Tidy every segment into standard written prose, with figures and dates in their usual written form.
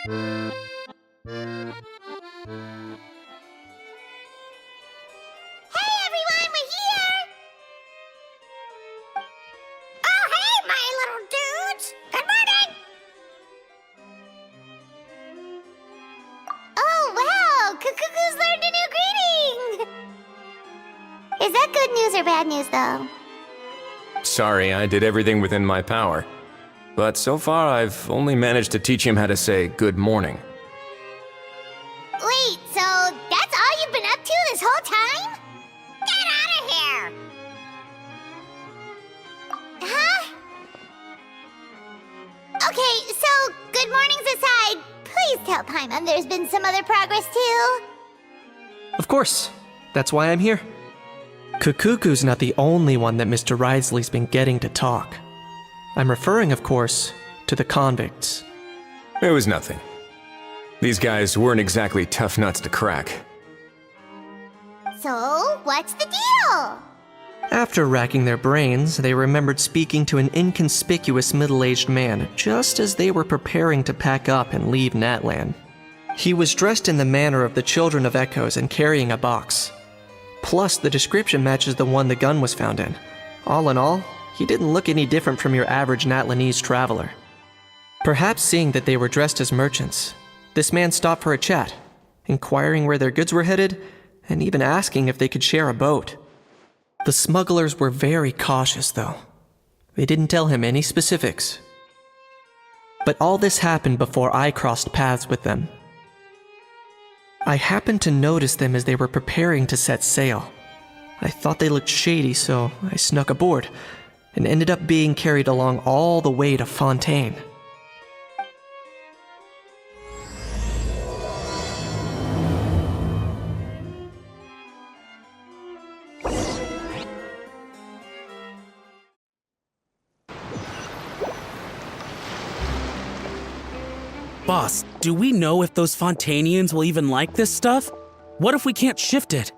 Hey everyone, we're here! Oh hey, my little dudes! Good morning! Oh wow, Cacucu's learned a new greeting! Is that good news or bad news though? Sorry, I did everything within my power. But so far, I've only managed to teach him how to say good morning. Wait, so that's all you've been up to this whole time? Get out of here! Huh? Okay, so good mornings aside, please tell Paimon there's been some other progress too. Of course. That's why I'm here. Cacucu's not the only one that Mr. Risley's been getting to talk. I'm referring, of course, to the convicts. It was nothing. These guys weren't exactly tough nuts to crack. So, what's the deal? After racking their brains, they remembered speaking to an inconspicuous middle-aged man just as they were preparing to pack up and leave Natlan. He was dressed in the manner of the Children of Echoes and carrying a box. Plus, the description matches the one the gun was found in. All in all, he didn't look any different from your average Natlanese traveler. Perhaps seeing that they were dressed as merchants, this man stopped for a chat, inquiring where their goods were headed, and even asking if they could share a boat. The smugglers were very cautious, though. They didn't tell him any specifics. But all this happened before I crossed paths with them. I happened to notice them as they were preparing to set sail. I thought they looked shady, so I snuck aboard, and ended up being carried along all the way to Fontaine. Boss, do we know if those Fontainians will even like this stuff? What if we can't shift it?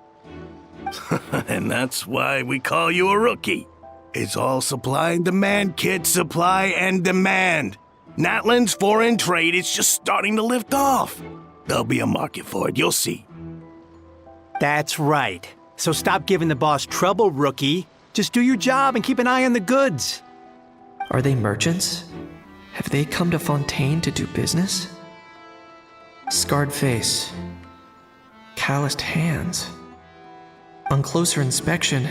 And that's why we call you a rookie. It's all supply and demand, kid. Supply and demand. Natlan's foreign trade is just starting to lift off. There'll be a market for it, you'll see. That's right. So stop giving the boss trouble, rookie. Just do your job and keep an eye on the goods. Are they merchants? Have they come to Fontaine to do business? Scarred face. Calloused hands. On closer inspection,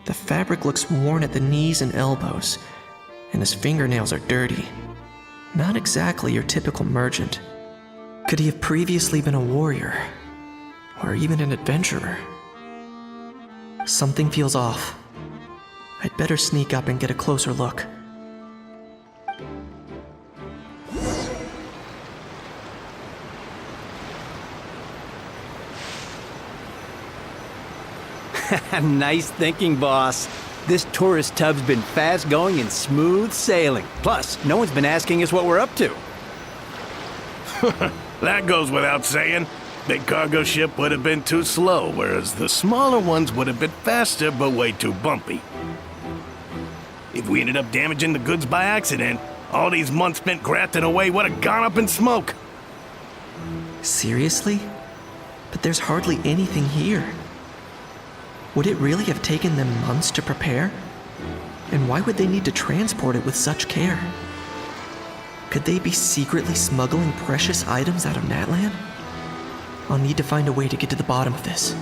the fabric looks worn at the knees and elbows, and his fingernails are dirty. Not exactly your typical merchant. Could he have previously been a warrior? Or even an adventurer? Something feels off. I'd better sneak up and get a closer look. Nice thinking, boss. This tourist tub's been fast-going and smooth sailing. Plus, no one's been asking us what we're up to. That goes without saying. Big cargo ship would have been too slow, whereas the smaller ones would have been faster but way too bumpy. If we ended up damaging the goods by accident, all these months spent grafting away would have gone up in smoke. Seriously? But there's hardly anything here. Would it really have taken them months to prepare? And why would they need to transport it with such care? Could they be secretly smuggling precious items out of Natlan? I'll need to find a way to get to the bottom of this.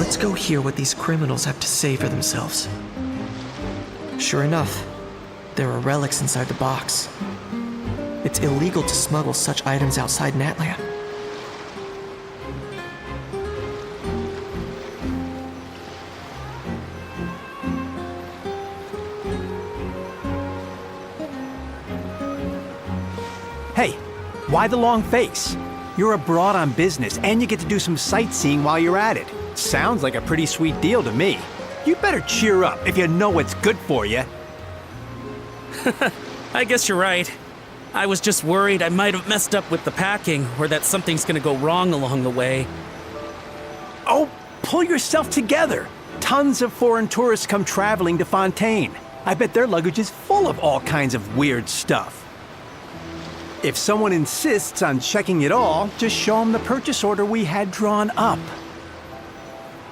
Let's go hear what these criminals have to say for themselves. Sure enough, there are relics inside the box. It's illegal to smuggle such items outside Natlan. Hey, why the long face? You're abroad on business, and you get to do some sightseeing while you're at it. Sounds like a pretty sweet deal to me. You better cheer up if you know what's good for you. I guess you're right. I was just worried I might have messed up with the packing, or that something's gonna go wrong along the way. Oh, pull yourself together. Tons of foreign tourists come traveling to Fontaine. I bet their luggage is full of all kinds of weird stuff. If someone insists on checking it all, just show them the purchase order we had drawn up.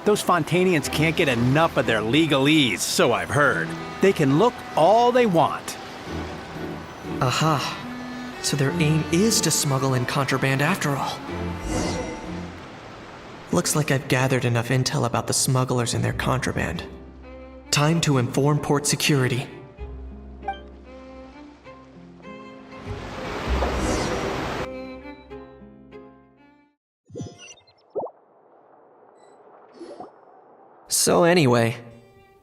Those Fontainians can't get enough of their legalese, so I've heard. They can look all they want. Aha. So their aim is to smuggle in contraband after all. Looks like I've gathered enough intel about the smugglers and their contraband. Time to inform port security. So anyway,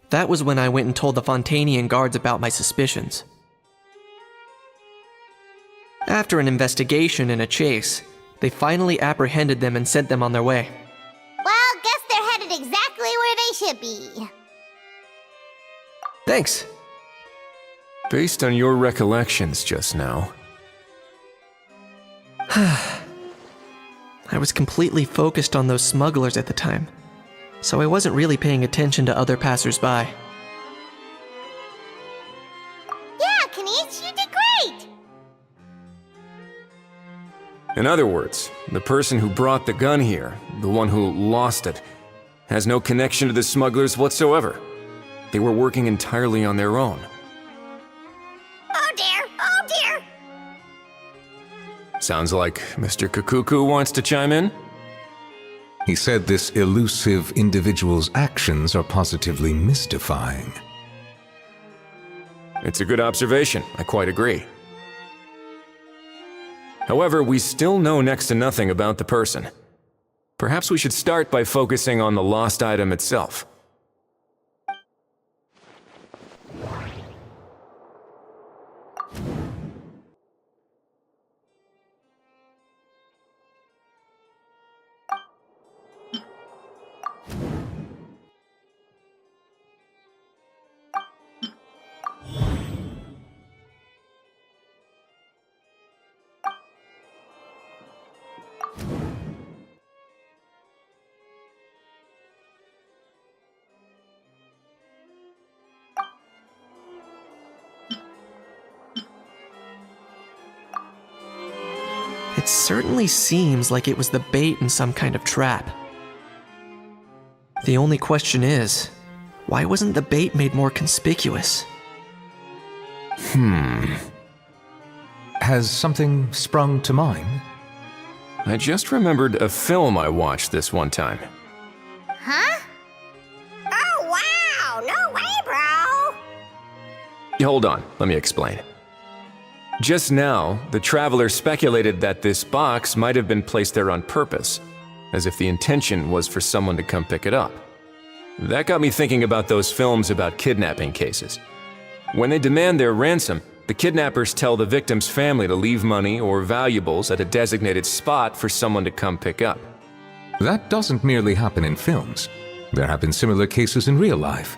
that was when I went and told the Fontainian guards about my suspicions. After an investigation and a chase, they finally apprehended them and sent them on their way. Well, guess they're headed exactly where they should be. Thanks. Based on your recollections just now, I was completely focused on those smugglers at the time, so I wasn't really paying attention to other passersby. Yeah, Kanish, you did great! in other words, the person who brought the gun here, the one who lost it, has no connection to the smugglers whatsoever. They were working entirely on their own. Oh dear, oh dear! Sounds like Mr. Cacucu wants to chime in? He said this elusive individual's actions are positively mystifying. It's a good observation, I quite agree. However, we still know next to nothing about the person. Perhaps we should start by focusing on the lost item itself. It certainly seems like it was the bait in some kind of trap. The only question is, why wasn't the bait made more conspicuous? Has something sprung to mind? I just remembered a film I watched this one time. Huh? Oh wow, no way, bro! Hold on, let me explain. Just now, the traveler speculated that this box might have been placed there on purpose, as if the intention was for someone to come pick it up. That got me thinking about those films about kidnapping cases. When they demand their ransom, the kidnappers tell the victim's family to leave money or valuables at a designated spot for someone to come pick up. That doesn't merely happen in films. There have been similar cases in real life.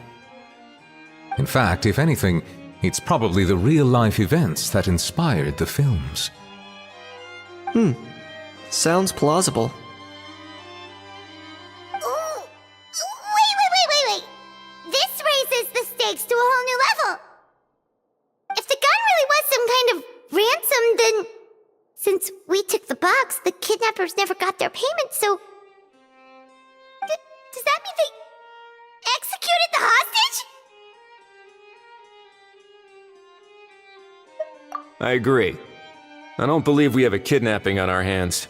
In fact, if anything, it's probably the real-life events that inspired the films. Sounds plausible. Ooh. Wait. This raises the stakes to a whole new level. If the gun really was some kind of ransom, then since we took the box, the kidnappers never got their payment, so... Does that mean they executed the hostage? I agree. I don't believe we have a kidnapping on our hands.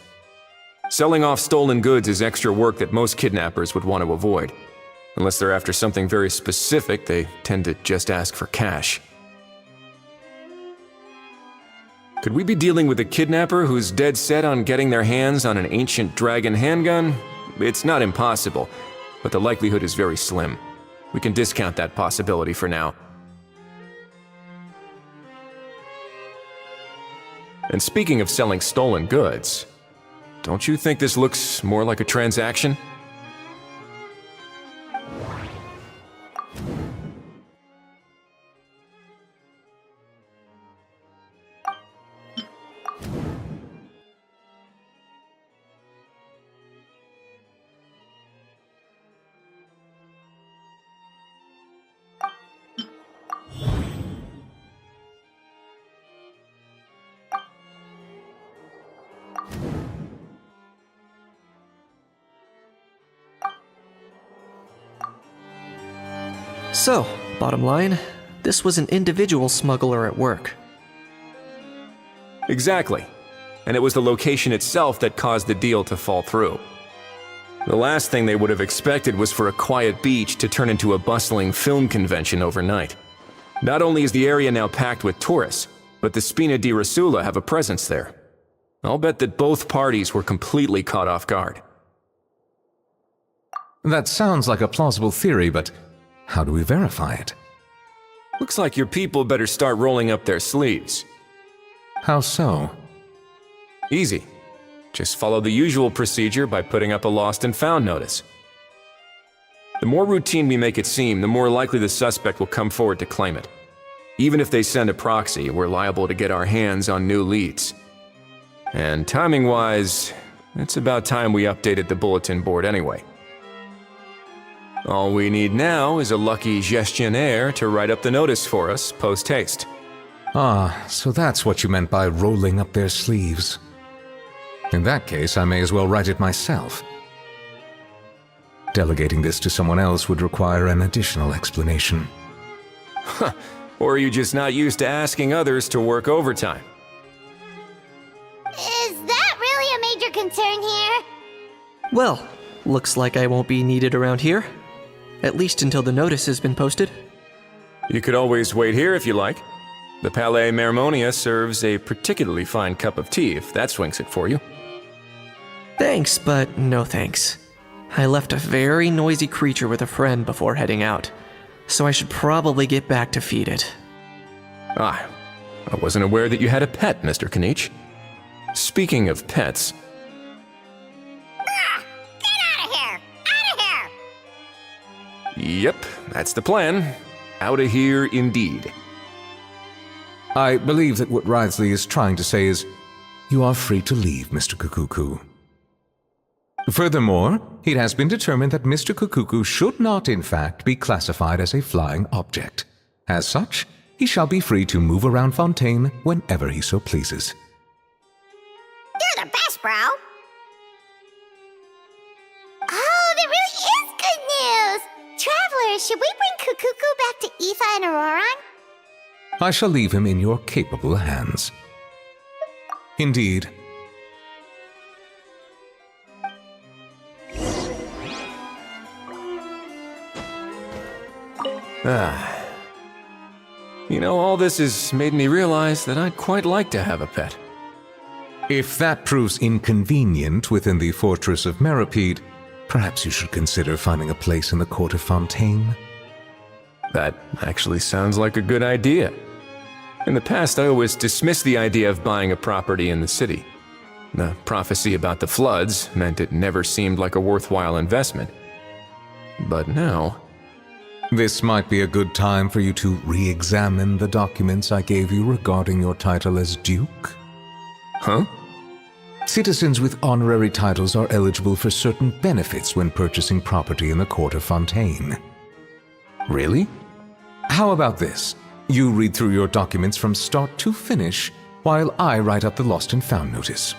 Selling off stolen goods is extra work that most kidnappers would want to avoid. Unless they're after something very specific, they tend to just ask for cash. Could we be dealing with a kidnapper who's dead set on getting their hands on an ancient dragon handgun? It's not impossible, but the likelihood is very slim. We can discount that possibility for now. And speaking of selling stolen goods, don't you think this looks more like a transaction? So, bottom line, this was an individual smuggler at work. Exactly. And it was the location itself that caused the deal to fall through. The last thing they would have expected was for a quiet beach to turn into a bustling film convention overnight. Not only is the area now packed with tourists, but the Spina di Rosula have a presence there. I'll bet that both parties were completely caught off guard. That sounds like a plausible theory, but how do we verify it? Looks like your people better start rolling up their sleeves. How so? Easy. Just follow the usual procedure by putting up a lost and found notice. The more routine we make it seem, the more likely the suspect will come forward to claim it. Even if they send a proxy, we're liable to get our hands on new leads. And timing-wise, it's about time we updated the bulletin board anyway. All we need now is a lucky gestionnaire to write up the notice for us post-haste. Ah, so that's what you meant by rolling up their sleeves. In that case, I may as well write it myself. Delegating this to someone else would require an additional explanation. Or are you just not used to asking others to work overtime? Is that really a major concern here? Well, looks like I won't be needed around here. At least until the notice has been posted. You could always wait here if you like. The Palais Mermonia serves a particularly fine cup of tea if that swings it for you. Thanks, but no thanks. I left a very noisy creature with a friend before heading out, so I should probably get back to feed it. Ah, I wasn't aware that you had a pet, Mr. Kanich. Speaking of pets... Get out of here! Out of here! Yep, that's the plan. Outta here indeed. I believe that what Wriothesley is trying to say is, you are free to leave, Mr. Cacucu. Furthermore, it has been determined that Mr. Cacucu should not, in fact, be classified as a flying object. As such, he shall be free to move around Fontaine whenever he so pleases. You're the best, bro! Oh, that really is good news! Travelers, should we bring Cacucu back to Aoife and Auroran? I shall leave him in your capable hands. Indeed. You know, all this has made me realize that I'd quite like to have a pet. If that proves inconvenient within the fortress of Meripede, perhaps you should consider finding a place in the court of Fontaine. That actually sounds like a good idea. In the past, I always dismissed the idea of buying a property in the city. The prophecy about the floods meant it never seemed like a worthwhile investment. But now... This might be a good time for you to re-examine the documents I gave you regarding your title as Duke. Huh? Citizens with honorary titles are eligible for certain benefits when purchasing property in the court of Fontaine. Really? How about this? You read through your documents from start to finish, while I write up the lost and found notice.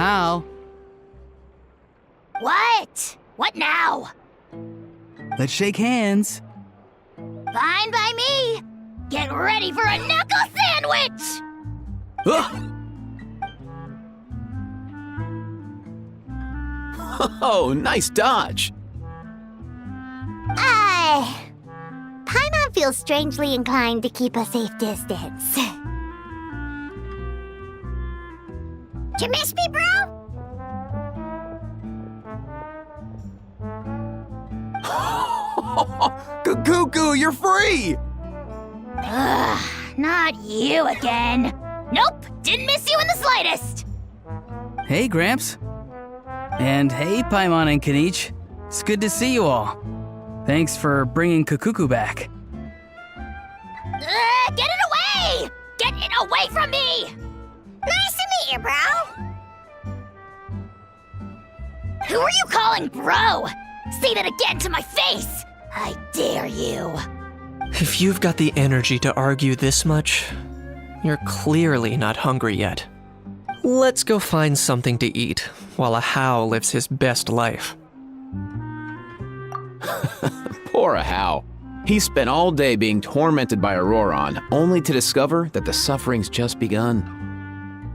How? What? What now? Let's shake hands. Fine by me. Get ready for a knuckle sandwich! Ugh! Oh, nice dodge. Paimon feels strangely inclined to keep a safe distance. You miss me, bro? Cacucu, you're free! Ugh, not you again. Nope, didn't miss you in the slightest. Hey, Gramps. And hey, Paimon and Kanich. It's good to see you all. Thanks for bringing Cacucu back. Get it away! Get it away from me! Nice to meet you, bro. Who are you calling bro? Say that again to my face! I dare you. If you've got the energy to argue this much, you're clearly not hungry yet. Let's go find something to eat while a How lives his best life. Poor How. He spent all day being tormented by Auroron, only to discover that the suffering's just begun.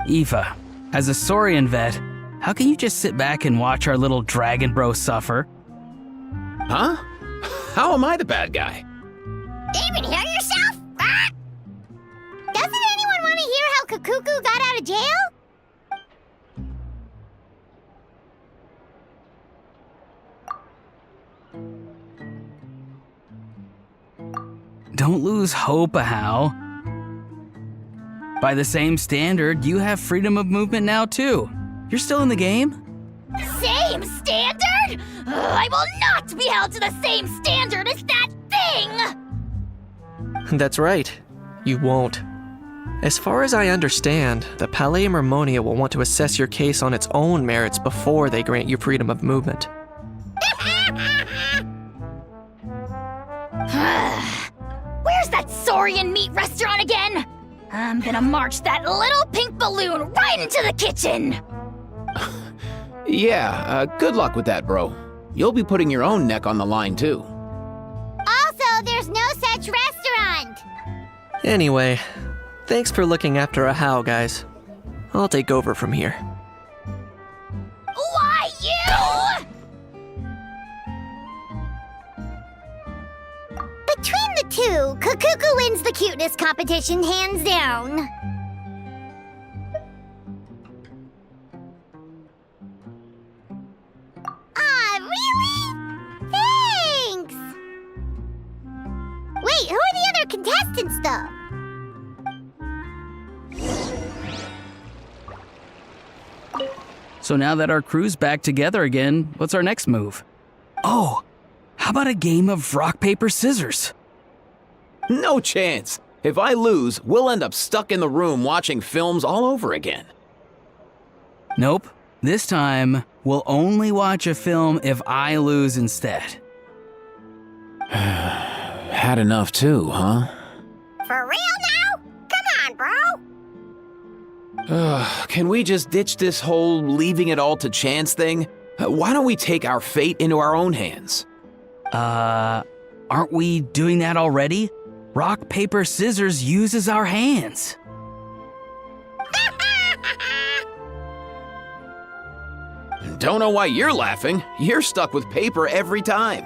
Aoife, as a Saurian vet, how can you just sit back and watch our little dragon bro suffer? Huh? How am I the bad guy? Even hear yourself? Ah! Doesn't anyone want to hear how Cacucu got out of jail? Don't lose hope, How. By the same standard, you have freedom of movement now, too. You're still in the game? Same standard? I will not be held to the same standard as that thing! That's right. You won't. As far as I understand, the Palais Mermonia will want to assess your case on its own merits before they grant you freedom of movement. Where's that Saurian meat restaurant again? I'm gonna march that little pink balloon right into the kitchen! Yeah, good luck with that, bro. You'll be putting your own neck on the line, too. Also, there's no such restaurant! Anyway, thanks for looking after a How, guys. I'll take over from here. Why you? Between the two, Cacucu wins the cuteness competition hands down. Really? Thanks! Wait, who are the other contestants, though? So now that our crew's back together again, what's our next move? Oh, how about a game of rock, paper, scissors? No chance. If I lose, we'll end up stuck in the room watching films all over again. Nope. This time, we'll only watch a film if I lose instead. Had enough too, huh? For real now? Come on, bro! Can we just ditch this whole leaving it all to chance thing? Why don't we take our fate into our own hands? Aren't we doing that already? Rock, paper, scissors uses our hands. Don't know why you're laughing. You're stuck with paper every time.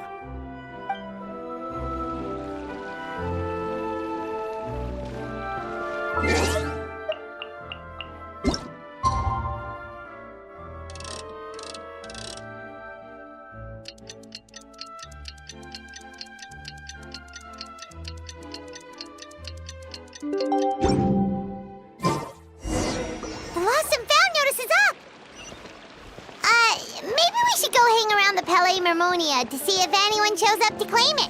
The lost and found notice is up! Maybe we should go hang around the Palais Mermonia to see if anyone shows up to claim it.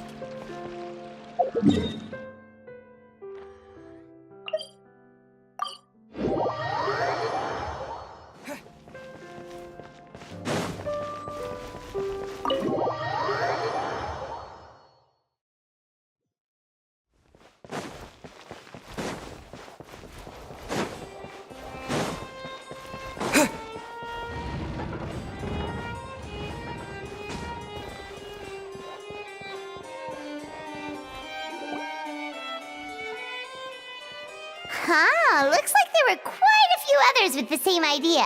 Huh, looks like there were quite a few others with the same idea.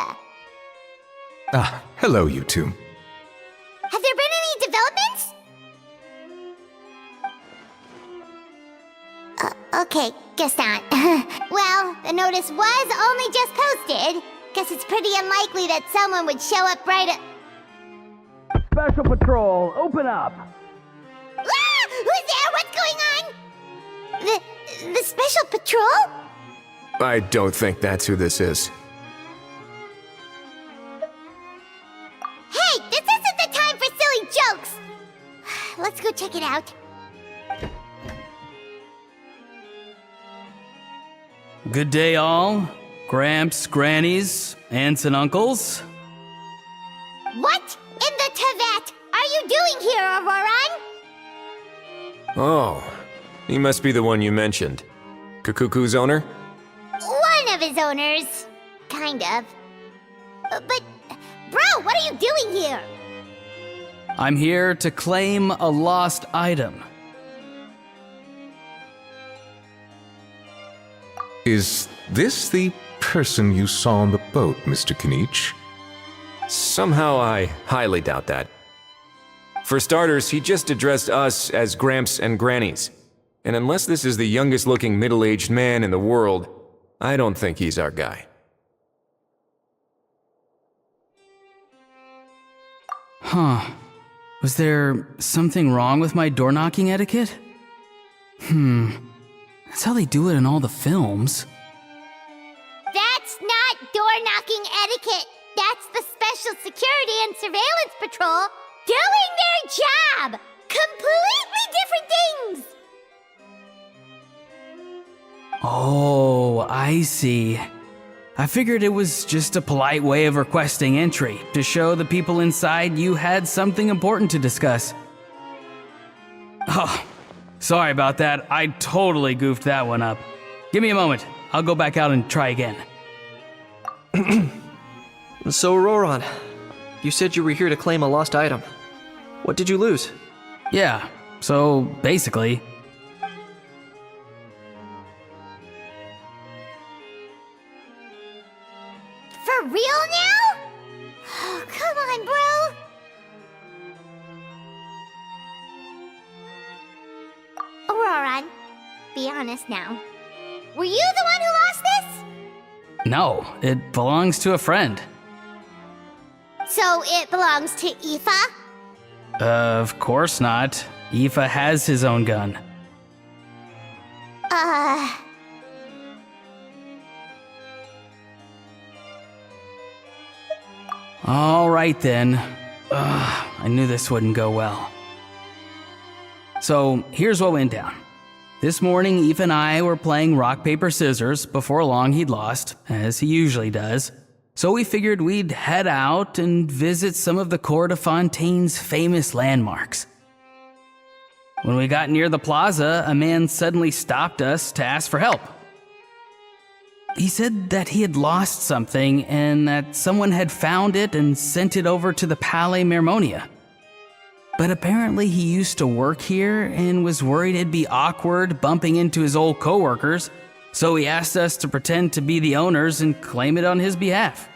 Ah, hello, you two. Have there been any developments? Okay, guess not. Well, the notice was only just posted. Guess it's pretty unlikely that someone would show up right at... Special Patrol, open up! Ah! Who's there? What's going on? The Special Patrol? I don't think that's who this is. Hey, this isn't the time for silly jokes! Let's go check it out. Good day, all. Gramps, grannies, aunts, and uncles. What in the Tevat are you doing here, Auroran? Oh, he must be the one you mentioned. Cacucu's owner? One of his owners. Kind of. But, bro, what are you doing here? I'm here to claim a lost item. Is this the person you saw on the boat, Mr. Kinich? Somehow I highly doubt that. For starters, he just addressed us as Gramps and Grannies. And unless this is the youngest looking middle-aged man in the world, I don't think he's our guy. Huh. Was there something wrong with my door-knocking etiquette? That's how they do it in all the films. That's not door-knocking etiquette. That's the Special Security and Surveillance Patrol doing their job. Completely different things. Oh, I see. I figured it was just a polite way of requesting entry to show the people inside you had something important to discuss. Oh, sorry about that. I totally goofed that one up. Give me a moment. I'll go back out and try again. So, Roran, you said you were here to claim a lost item. What did you lose? Yeah, so basically... For real now? Oh, come on, bro. Auroran, be honest now. Were you the one who lost this? No, it belongs to a friend. So it belongs to Aoife? Of course not. Aoife has his own gun. All right then. I knew this wouldn't go well. So here's what went down. This morning, Aoife and I were playing rock, paper, scissors. Before long, he'd lost, as he usually does. So we figured we'd head out and visit some of the Cour de Fontaine's famous landmarks. When we got near the plaza, a man suddenly stopped us to ask for help. He said that he had lost something and that someone had found it and sent it over to the Palais Mermonia. But apparently he used to work here and was worried it'd be awkward bumping into his old coworkers, so he asked us to pretend to be the owners and claim it on his behalf.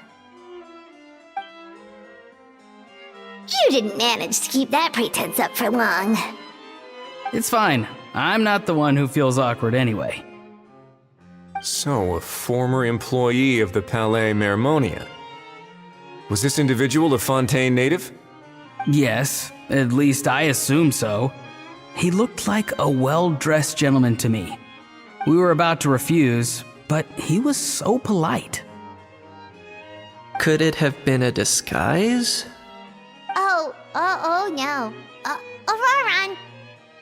You didn't manage to keep that pretense up for long. It's fine. I'm not the one who feels awkward anyway. So, a former employee of the Palais Mermonia. Was this individual a Fontaine native? Yes, at least I assume so. He looked like a well-dressed gentleman to me. We were about to refuse, but he was so polite. Could it have been a disguise? Oh no. Auroran,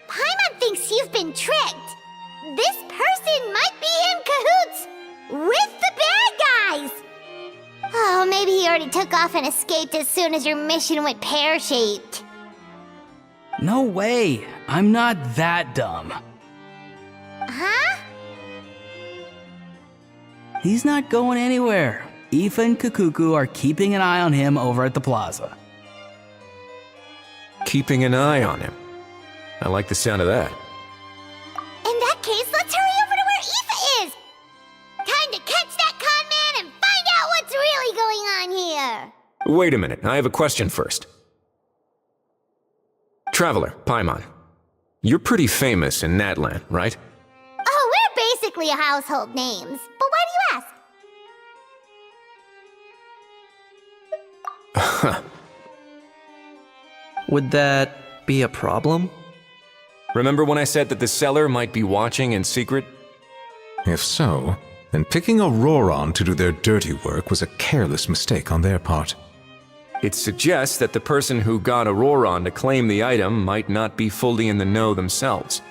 Paimon thinks you've been tricked. This person might be in cahoots with the bad guys. Oh, maybe he already took off and escaped as soon as your mission went pear-shaped. No way. I'm not that dumb. Huh? He's not going anywhere. Aoife and Cacucu are keeping an eye on him over at the plaza. Keeping an eye on him. I like the sound of that. In that case, let's hurry over to where Aoife is. Wait a minute, I have a question first. Traveler, Paimon, you're pretty famous in Natlan, right? Oh, we're basically household names. But why do you ask? Would that be a problem? Remember when I said that the seller might be watching in secret? If so, then picking Auroron to do their dirty work was a careless mistake on their part. It suggests that the person who got Auroron to claim the item might not be fully in the know themselves.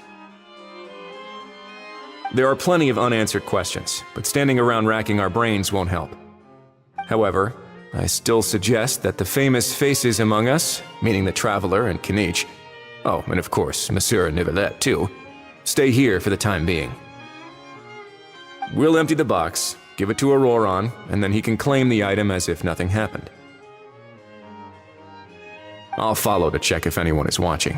There are plenty of unanswered questions, but standing around racking our brains won't help. However, I still suggest that the famous faces among us, meaning the Traveler and Kinich, oh, and of course, Monsieur Nivelette too, stay here for the time being. We'll empty the box, give it to Auroron, and then he can claim the item as if nothing happened. I'll follow to check if anyone is watching.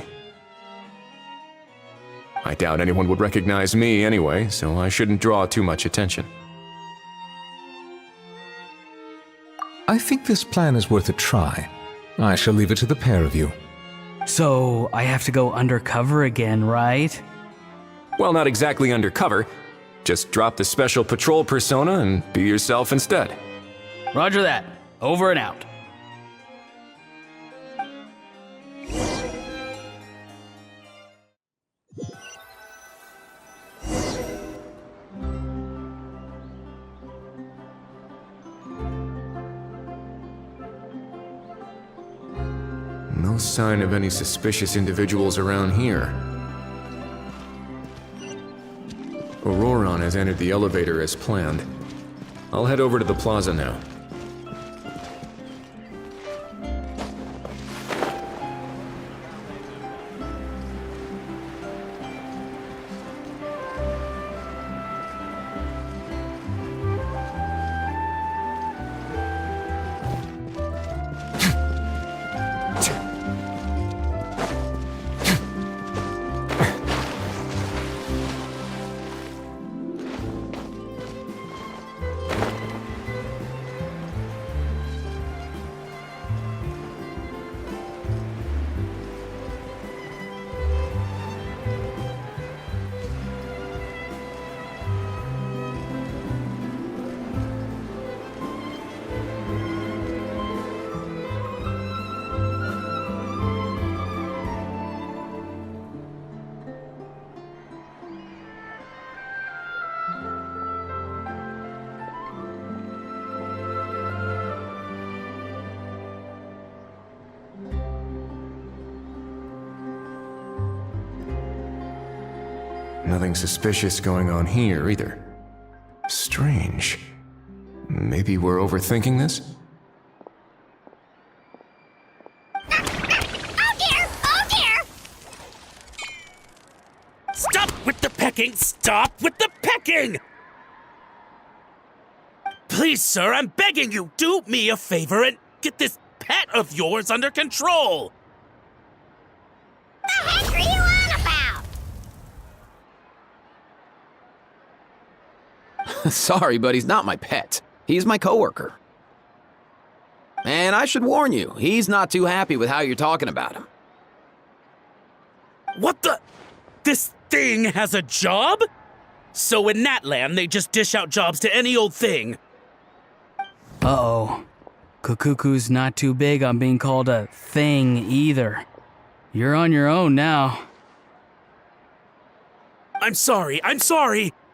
I doubt anyone would recognize me anyway, so I shouldn't draw too much attention. I think this plan is worth a try. I shall leave it to the pair of you. So, I have to go undercover again, right? Well, not exactly undercover. Just drop the special patrol persona and be yourself instead. Roger that. Over and out. No sign of any suspicious individuals around here. Auroron has entered the elevator as planned. I'll head over to the plaza now. Nothing suspicious going on here, either. Strange. Maybe we're overthinking this? Oh dear! Oh dear! Stop with the pecking! Stop with the pecking! Please, sir, I'm begging you, do me a favor and get this pet of yours under control! The heck are you on about? Sorry, but he's not my pet. He's my coworker. And I should warn you, he's not too happy with how you're talking about him. What the? This thing has a job? So in Natlan, they just dish out jobs to any old thing. Uh-oh. Cacucu's not too big on being called a thing either. You're on your own now. I'm sorry.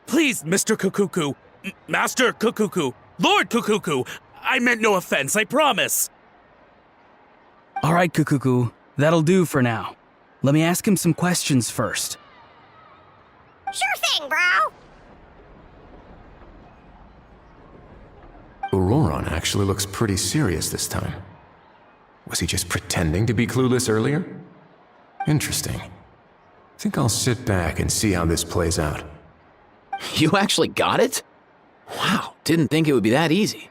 Please, Mr. Cacucu. Master Cacucu. Lord Cacucu. I meant no offense, I promise. All right, Cacucu. That'll do for now. Let me ask him some questions first. Sure thing, bro. Auroron actually looks pretty serious this time. Was he just pretending to be clueless earlier? Interesting. Think I'll sit back and see how this plays out. You actually got it? Wow, didn't think it would be that easy.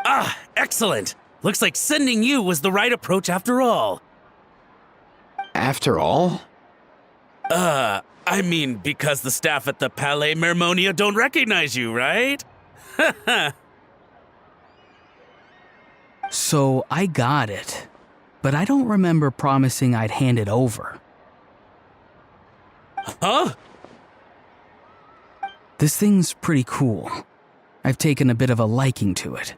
Ah, excellent. Looks like sending you was the right approach after all. After all? I mean, because the staff at the Palais Mermonia don't recognize you, right? So I got it, but I don't remember promising I'd hand it over. Huh? This thing's pretty cool. I've taken a bit of a liking to it.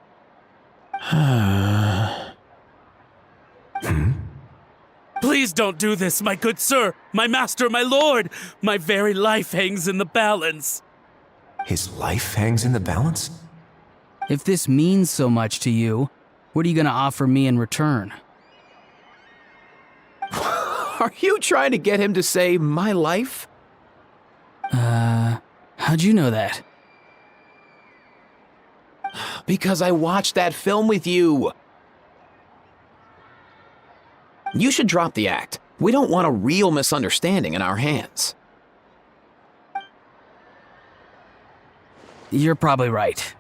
Please don't do this, my good sir, my master, my lord. My very life hangs in the balance. His life hangs in the balance? If this means so much to you, what are you gonna offer me in return? Are you trying to get him to say my life? How'd you know that? Because I watched that film with you. You should drop the act. We don't want a real misunderstanding in our hands. You're probably right.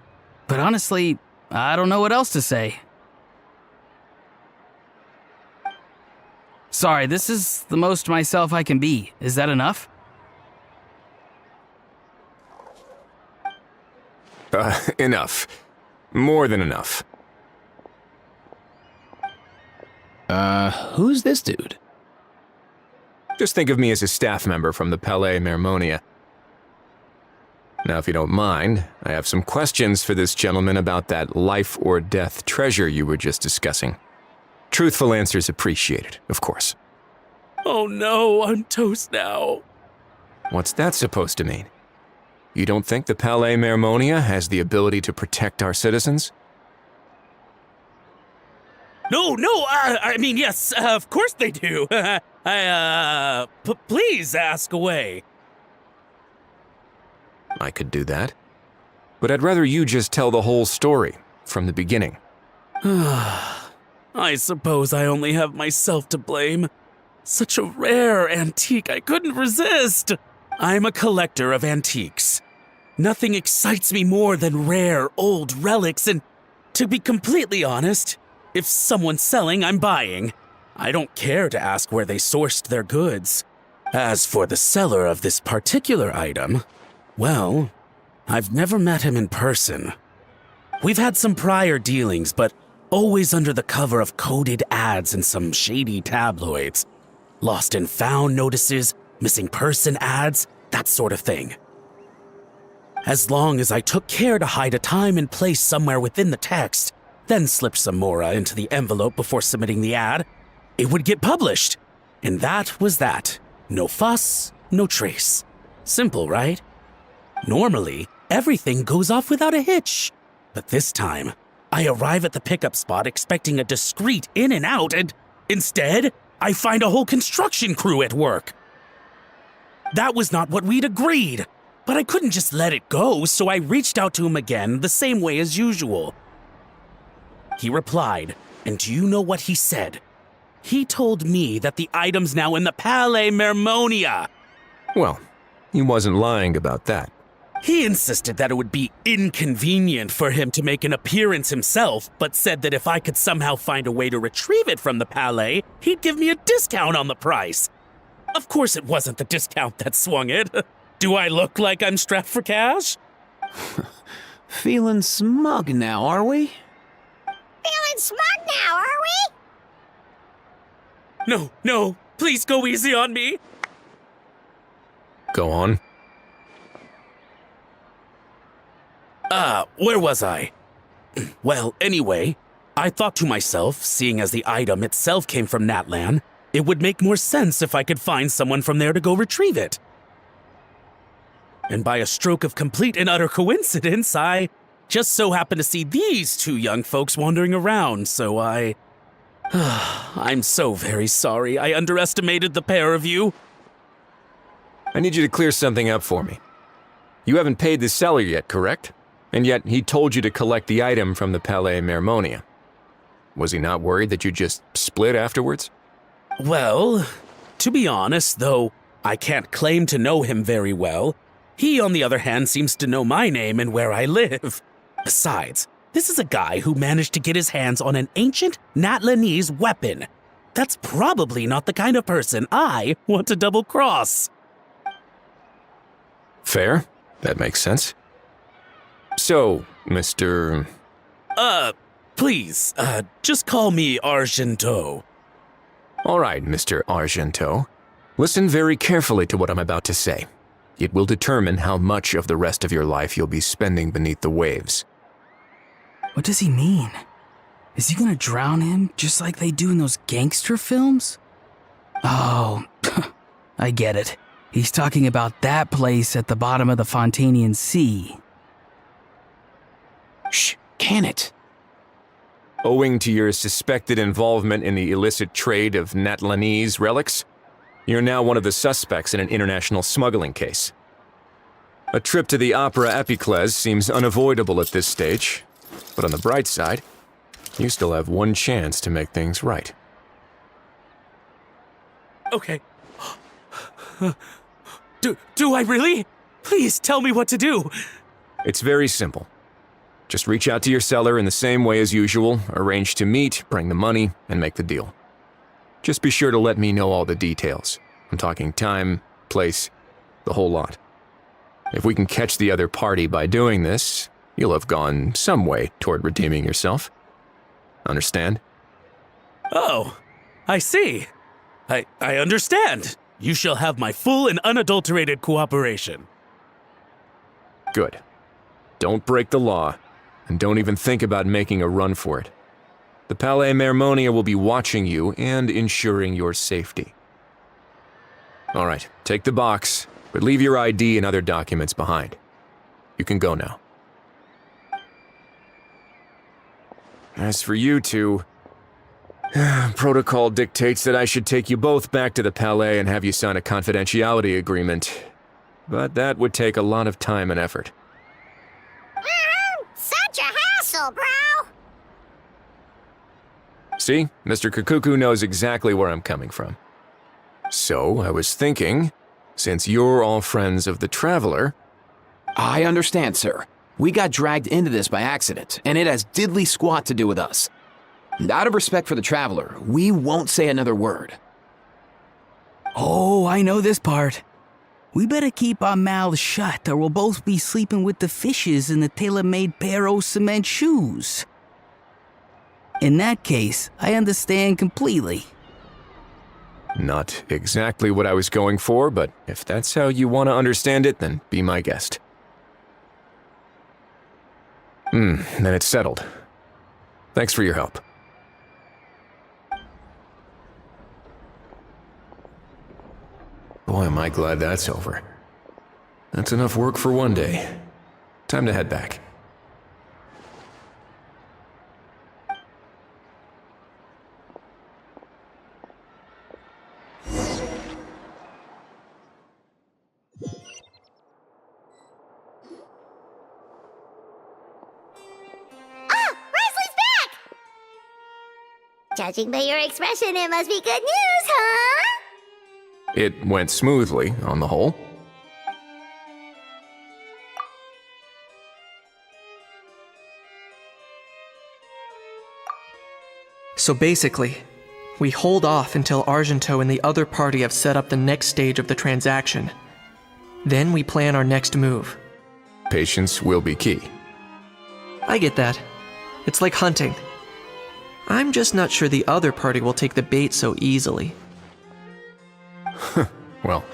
But honestly, I don't know what else to say. Sorry, this is the most myself I can be. Is that enough? Enough. More than enough. Who's this dude? Just think of me as a staff member from the Palais Mermonia. Now, if you don't mind, I have some questions for this gentleman about that life or death treasure you were just discussing. Truthful answers appreciated, of course. Oh no, I'm toast now. What's that supposed to mean? You don't think the Palais Mermonia has the ability to protect our citizens? No, I mean, yes, of course they do. Please ask away. I could do that. But I'd rather you just tell the whole story, from the beginning. I suppose I only have myself to blame. Such a rare antique, I couldn't resist. I'm a collector of antiques. Nothing excites me more than rare, old relics, and to be completely honest, if someone's selling, I'm buying. I don't care to ask where they sourced their goods. As for the seller of this particular item, well, I've never met him in person. We've had some prior dealings, but always under the cover of coded ads in some shady tabloids. Lost and found notices, missing person ads, that sort of thing. As long as I took care to hide a time and place somewhere within the text, then slipped some mora into the envelope before submitting the ad, it would get published. And that was that. No fuss, no trace. Simple, right? Normally, everything goes off without a hitch. But this time, I arrive at the pickup spot expecting a discreet in and out, and instead, I find a whole construction crew at work. That was not what we'd agreed, but I couldn't just let it go, so I reached out to him again the same way as usual. He replied, and do you know what he said? He told me that the item's now in the Palais Mermonia. Well, he wasn't lying about that. He insisted that it would be inconvenient for him to make an appearance himself, but said that if I could somehow find a way to retrieve it from the Palais, he'd give me a discount on the price. Of course it wasn't the discount that swung it. Do I look like I'm strapped for cash? Feeling smug now, are we? Feeling smart now, are we? No, please go easy on me. Go on. Where was I? Well, anyway, I thought to myself, seeing as the item itself came from Natlan, it would make more sense if I could find someone from there to go retrieve it. And by a stroke of complete and utter coincidence, I just so happened to see these two young folks wandering around, so I'm so very sorry I underestimated the pair of you. I need you to clear something up for me. You haven't paid the seller yet, correct? And yet he told you to collect the item from the Palais Mermonia. Was he not worried that you just split afterwards? Well, to be honest, though I can't claim to know him very well, he, on the other hand, seems to know my name and where I live. Besides, this is a guy who managed to get his hands on an ancient Natlanese weapon. That's probably not the kind of person I want to double-cross. Fair. That makes sense. So, Mr. Please, just call me Argento. All right, Mr. Argento. Listen very carefully to what I'm about to say. It will determine how much of the rest of your life you'll be spending beneath the waves. What does he mean? Is he gonna drown him just like they do in those gangster films? Oh, I get it. He's talking about that place at the bottom of the Fontanian Sea. Shh, can it? Owing to your suspected involvement in the illicit trade of Natlanese relics, you're now one of the suspects in an international smuggling case. A trip to the Opera Epilogue seems unavoidable at this stage, but on the bright side, you still have one chance to make things right. Okay. Do I really? Please tell me what to do. It's very simple. Just reach out to your seller in the same way as usual, arrange to meet, bring the money, and make the deal. Just be sure to let me know all the details. I'm talking time, place, the whole lot. If we can catch the other party by doing this, you'll have gone some way toward redeeming yourself. Understand? Oh, I see. I understand. You shall have my full and unadulterated cooperation. Good. Don't break the law, and don't even think about making a run for it. The Palais Mermonia will be watching you and ensuring your safety. All right, take the box, but leave your ID and other documents behind. You can go now. As for you two, protocol dictates that I should take you both back to the Palais and have you sign a confidentiality agreement. But that would take a lot of time and effort. Such a hassle, bro! See, Mr. Cacucu knows exactly where I'm coming from. So, I was thinking, since you're all friends of the Traveler... I understand, sir. We got dragged into this by accident, and it has diddly squat to do with us. Out of respect for the Traveler, we won't say another word. Oh, I know this part. We better keep our mouths shut or we'll both be sleeping with the fishes in the tailor-made pair of cement shoes. In that case, I understand completely. Not exactly what I was going for, but if that's how you want to understand it, then be my guest. Then it's settled. Thanks for your help. Boy, am I glad that's over. That's enough work for one day. Time to head back. Judging by your expression, it must be good news, huh? It went smoothly, on the whole. So basically, we hold off until Argento and the other party have set up the next stage of the transaction. Then we plan our next move. Patience will be key. I get that. It's like hunting. I'm just not sure the other party will take the bait so easily. Well,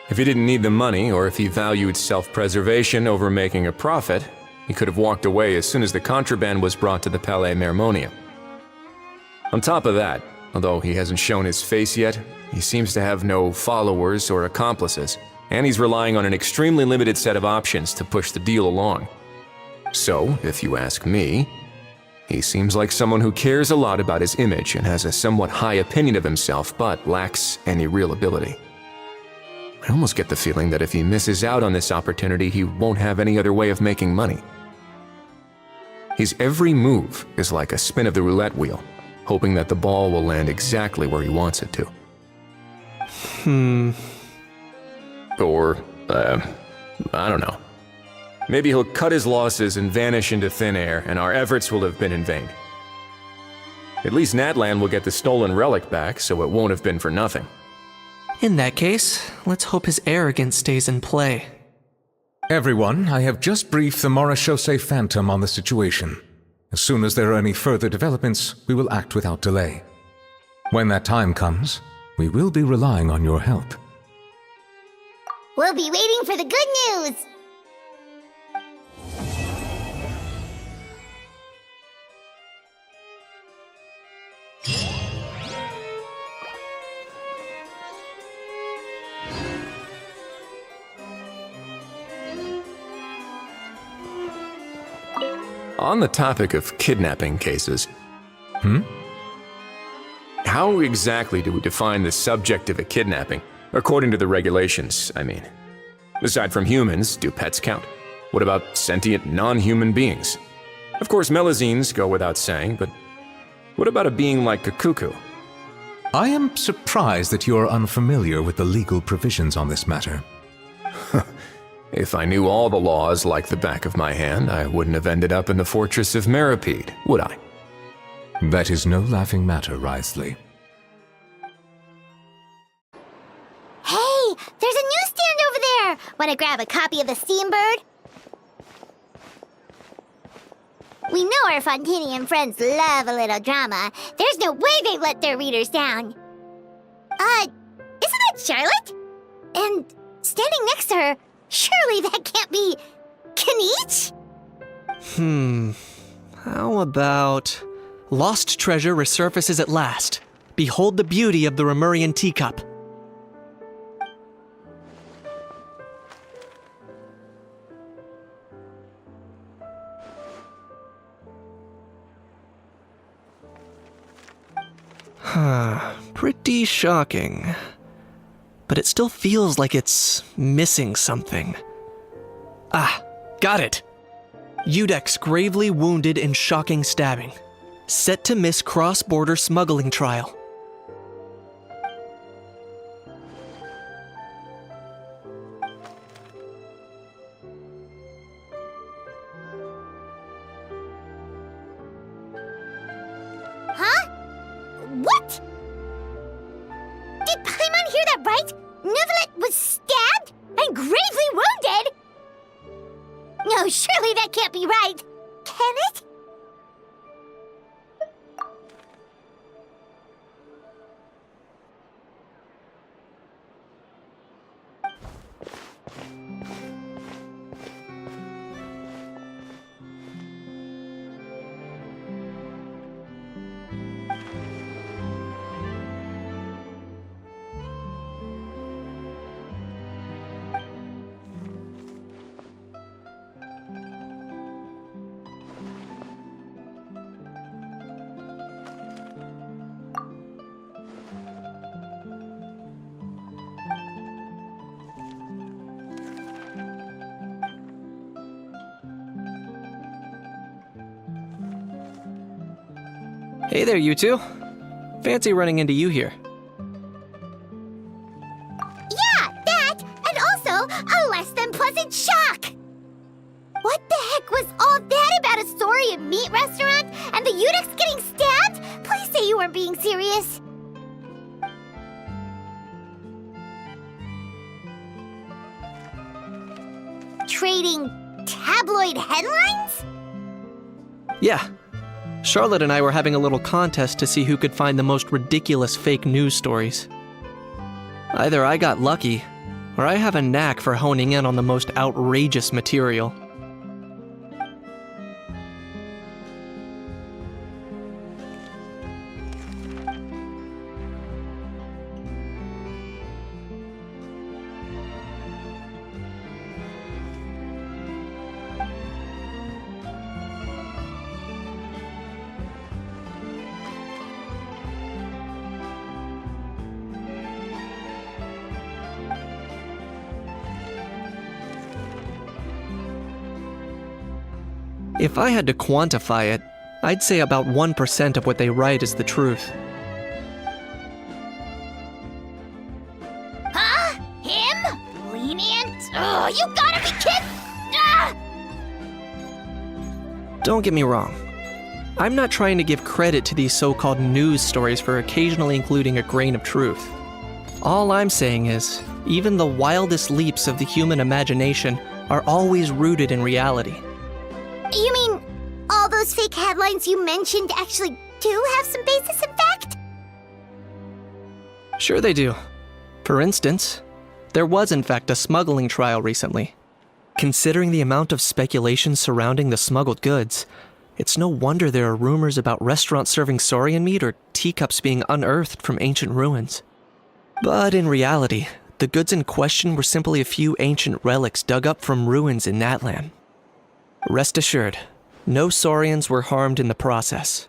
if he didn't need the money, or if he valued self-preservation over making a profit, he could have walked away as soon as the contraband was brought to the Palais Mermonia. On top of that, although he hasn't shown his face yet, he seems to have no followers or accomplices, and he's relying on an extremely limited set of options to push the deal along. So, if you ask me, he seems like someone who cares a lot about his image and has a somewhat high opinion of himself, but lacks any real ability. I almost get the feeling that if he misses out on this opportunity, he won't have any other way of making money. His every move is like a spin of the roulette wheel, hoping that the ball will land exactly where he wants it to. Or, I don't know. Maybe he'll cut his losses and vanish into thin air, and our efforts will have been in vain. At least Natlan will get the stolen relic back, so it won't have been for nothing. In that case, let's hope his arrogance stays in play. Everyone, I have just briefed the Morishose Phantom on the situation. As soon as there are any further developments, we will act without delay. When that time comes, we will be relying on your help. We'll be waiting for the good news! On the topic of kidnapping cases, how exactly do we define the subject of a kidnapping? According to the regulations, I mean. Aside from humans, do pets count? What about sentient non-human beings? Of course, melazines go without saying, but what about a being like Cacucu? I am surprised that you are unfamiliar with the legal provisions on this matter. If I knew all the laws like the back of my hand, I wouldn't have ended up in the fortress of Meripede, would I? That is no laughing matter, Wriothesley. Hey, there's a newsstand over there! Wanna grab a copy of the Steambird? We know our Fontanian friends love a little drama. There's no way they'd let their readers down. Isn't that Charlotte? And standing next to her, surely that can't be Kanich? How about... Lost treasure resurfaces at last. Behold the beauty of the Remurian teacup. Pretty shocking. But it still feels like it's missing something. Ah, got it! Udex gravely wounded in shocking stabbing. Set to miss cross-border smuggling trial. Huh? What? Did Paimon hear that right? Neuvillette was stabbed and gravely wounded? No, surely that can't be right. Can it? Hey there, you two. Fancy running into you here. Yeah, that, and also a less than pleasant shock. What the heck was all that about a Saurian meat restaurant and the Udex getting stabbed? Please say you weren't being serious. Trading tabloid headlines? Yeah. Charlotte and I were having a little contest to see who could find the most ridiculous fake news stories. Either I got lucky, or I have a knack for honing in on the most outrageous material. If I had to quantify it, I'd say about 1% of what they write is the truth. Huh? Him? Lenient? Oh, you gotta be kidding! Ah! Don't get me wrong. I'm not trying to give credit to these so-called news stories for occasionally including a grain of truth. All I'm saying is, even the wildest leaps of the human imagination are always rooted in reality. You mean all those those fake headlines you mentioned actually do have some basis in fact? Sure they do. For instance, there was in fact a smuggling trial recently. Considering the amount of speculation surrounding the smuggled goods, it's no wonder there are rumors about restaurants serving saurian meat or teacups being unearthed from ancient ruins. But in reality, the goods in question were simply a few ancient relics dug up from ruins in Natlan. Rest assured, no saurians were harmed in the process.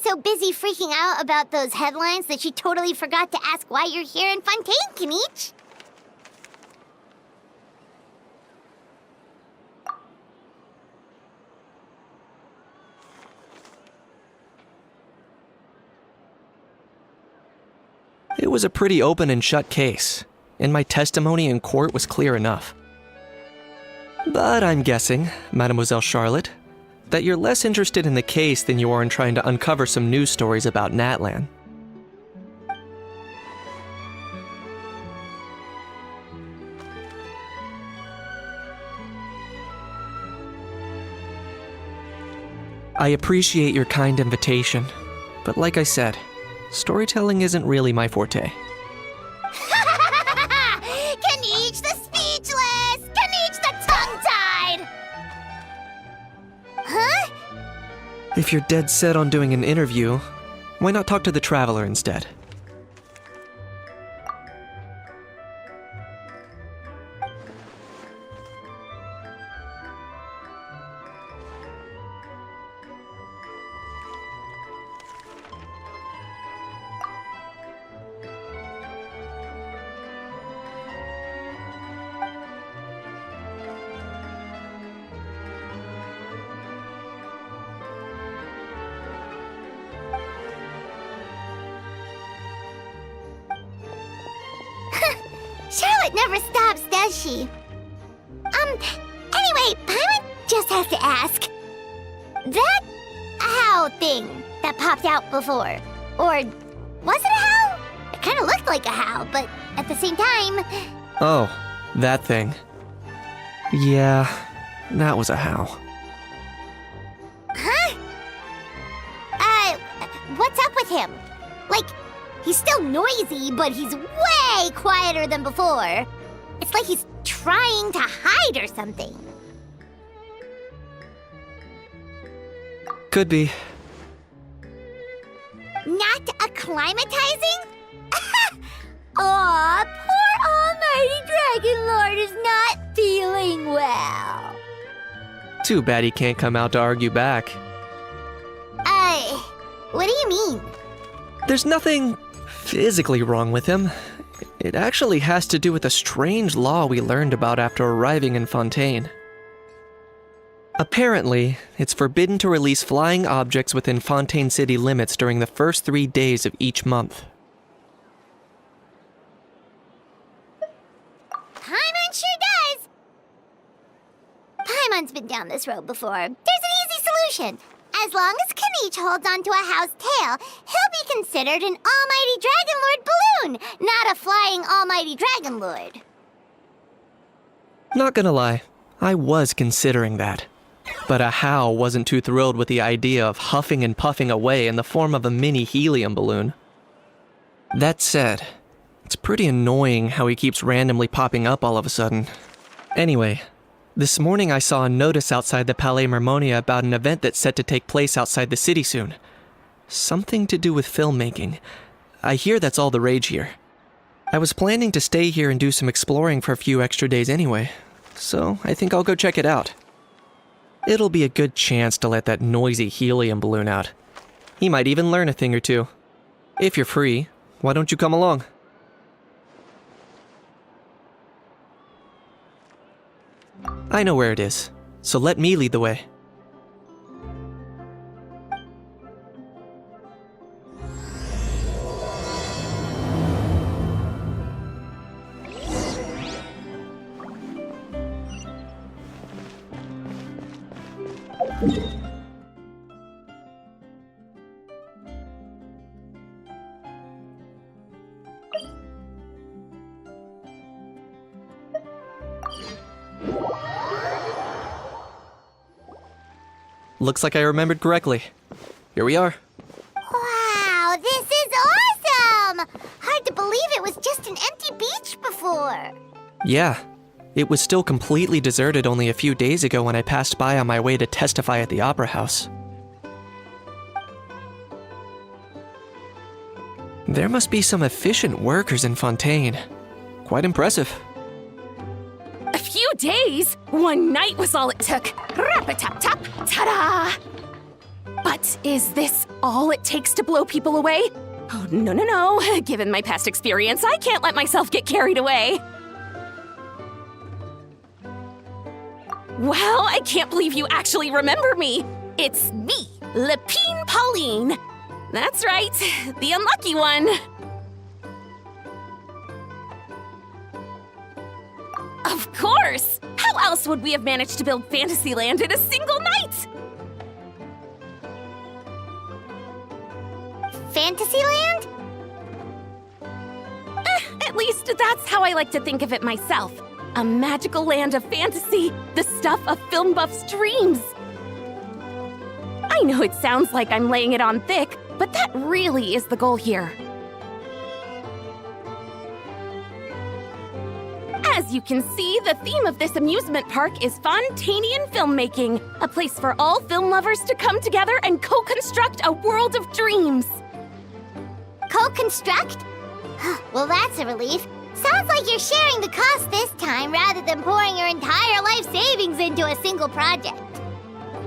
So busy freaking out about those headlines that she totally forgot to ask why you're here in Fontaine, Kinich. It was a pretty open and shut case, and my testimony in court was clear enough. But I'm guessing, Mademoiselle Charlotte, that you're less interested in the case than you are in trying to uncover some news stories about Natlan. I appreciate your kind invitation, but like I said, storytelling isn't really my forte. Kinich the speechless! Kinich the tongue-tied! Huh? If you're dead set on doing an interview, why not talk to the Traveler instead? Charlotte never stops, does she? Anyway, Paimon just has to ask. That how thing that popped out before, or was it a howl? It kind of looked like a howl, but at the same time... Oh, that thing. Yeah, that was a howl. Huh? What's up with him? Like, he's still noisy, but he's way quieter than before. It's like he's trying to hide or something. Could be. Not acclimatizing? Aw, poor Almighty Dragon Lord is not feeling well. Too bad he can't come out to argue back. What do you mean? There's nothing physically wrong with him. It actually has to do with a strange law we learned about after arriving in Fontaine. Apparently, it's forbidden to release flying objects within Fontaine city limits during the first 3 days of each month. Paimon sure does! Paimon's been down this road before. There's an easy solution. As long as Kinich holds onto a house tail, he'll be considered an Almighty Dragon Lord balloon, not a flying Almighty Dragon Lord. Not gonna lie, I was considering that. But Ajaw wasn't too thrilled with the idea of huffing and puffing away in the form of a mini helium balloon. That said, it's pretty annoying how he keeps randomly popping up all of a sudden. Anyway, this morning I saw a notice outside the Palais Mermonia about an event that's set to take place outside the city soon. Something to do with filmmaking. I hear that's all the rage here. I was planning to stay here and do some exploring for a few extra days anyway, so I think I'll go check it out. It'll be a good chance to let that noisy helium balloon out. He might even learn a thing or two. If you're free, why don't you come along? I know where it is, so let me lead the way. Looks like I remembered correctly. Here we are. Wow, this is awesome! Hard to believe it was just an empty beach before. Yeah, it was still completely deserted only a few days ago when I passed by on my way to testify at the Opera House. There must be some efficient workers in Fontaine. Quite impressive. A few days? One night was all it took. Rap-a-tap-tap, ta-da! But is this all it takes to blow people away? Oh, no. Given my past experience, I can't let myself get carried away. Wow, I can't believe you actually remember me. It's me, Lepine Pauline. That's right, the unlucky one. Of course! How else would we have managed to build Fantasyland in a single night? Fantasyland? At least that's how I like to think of it myself. A magical land of fantasy, the stuff of film buffs' dreams. I know it sounds like I'm laying it on thick, but that really is the goal here. As you can see, the theme of this amusement park is Fontainian filmmaking, a place for all film lovers to come together and co-construct a world of dreams. Co-construct? Well, that's a relief. Sounds like you're sharing the cost this time rather than pouring your entire life savings into a single project.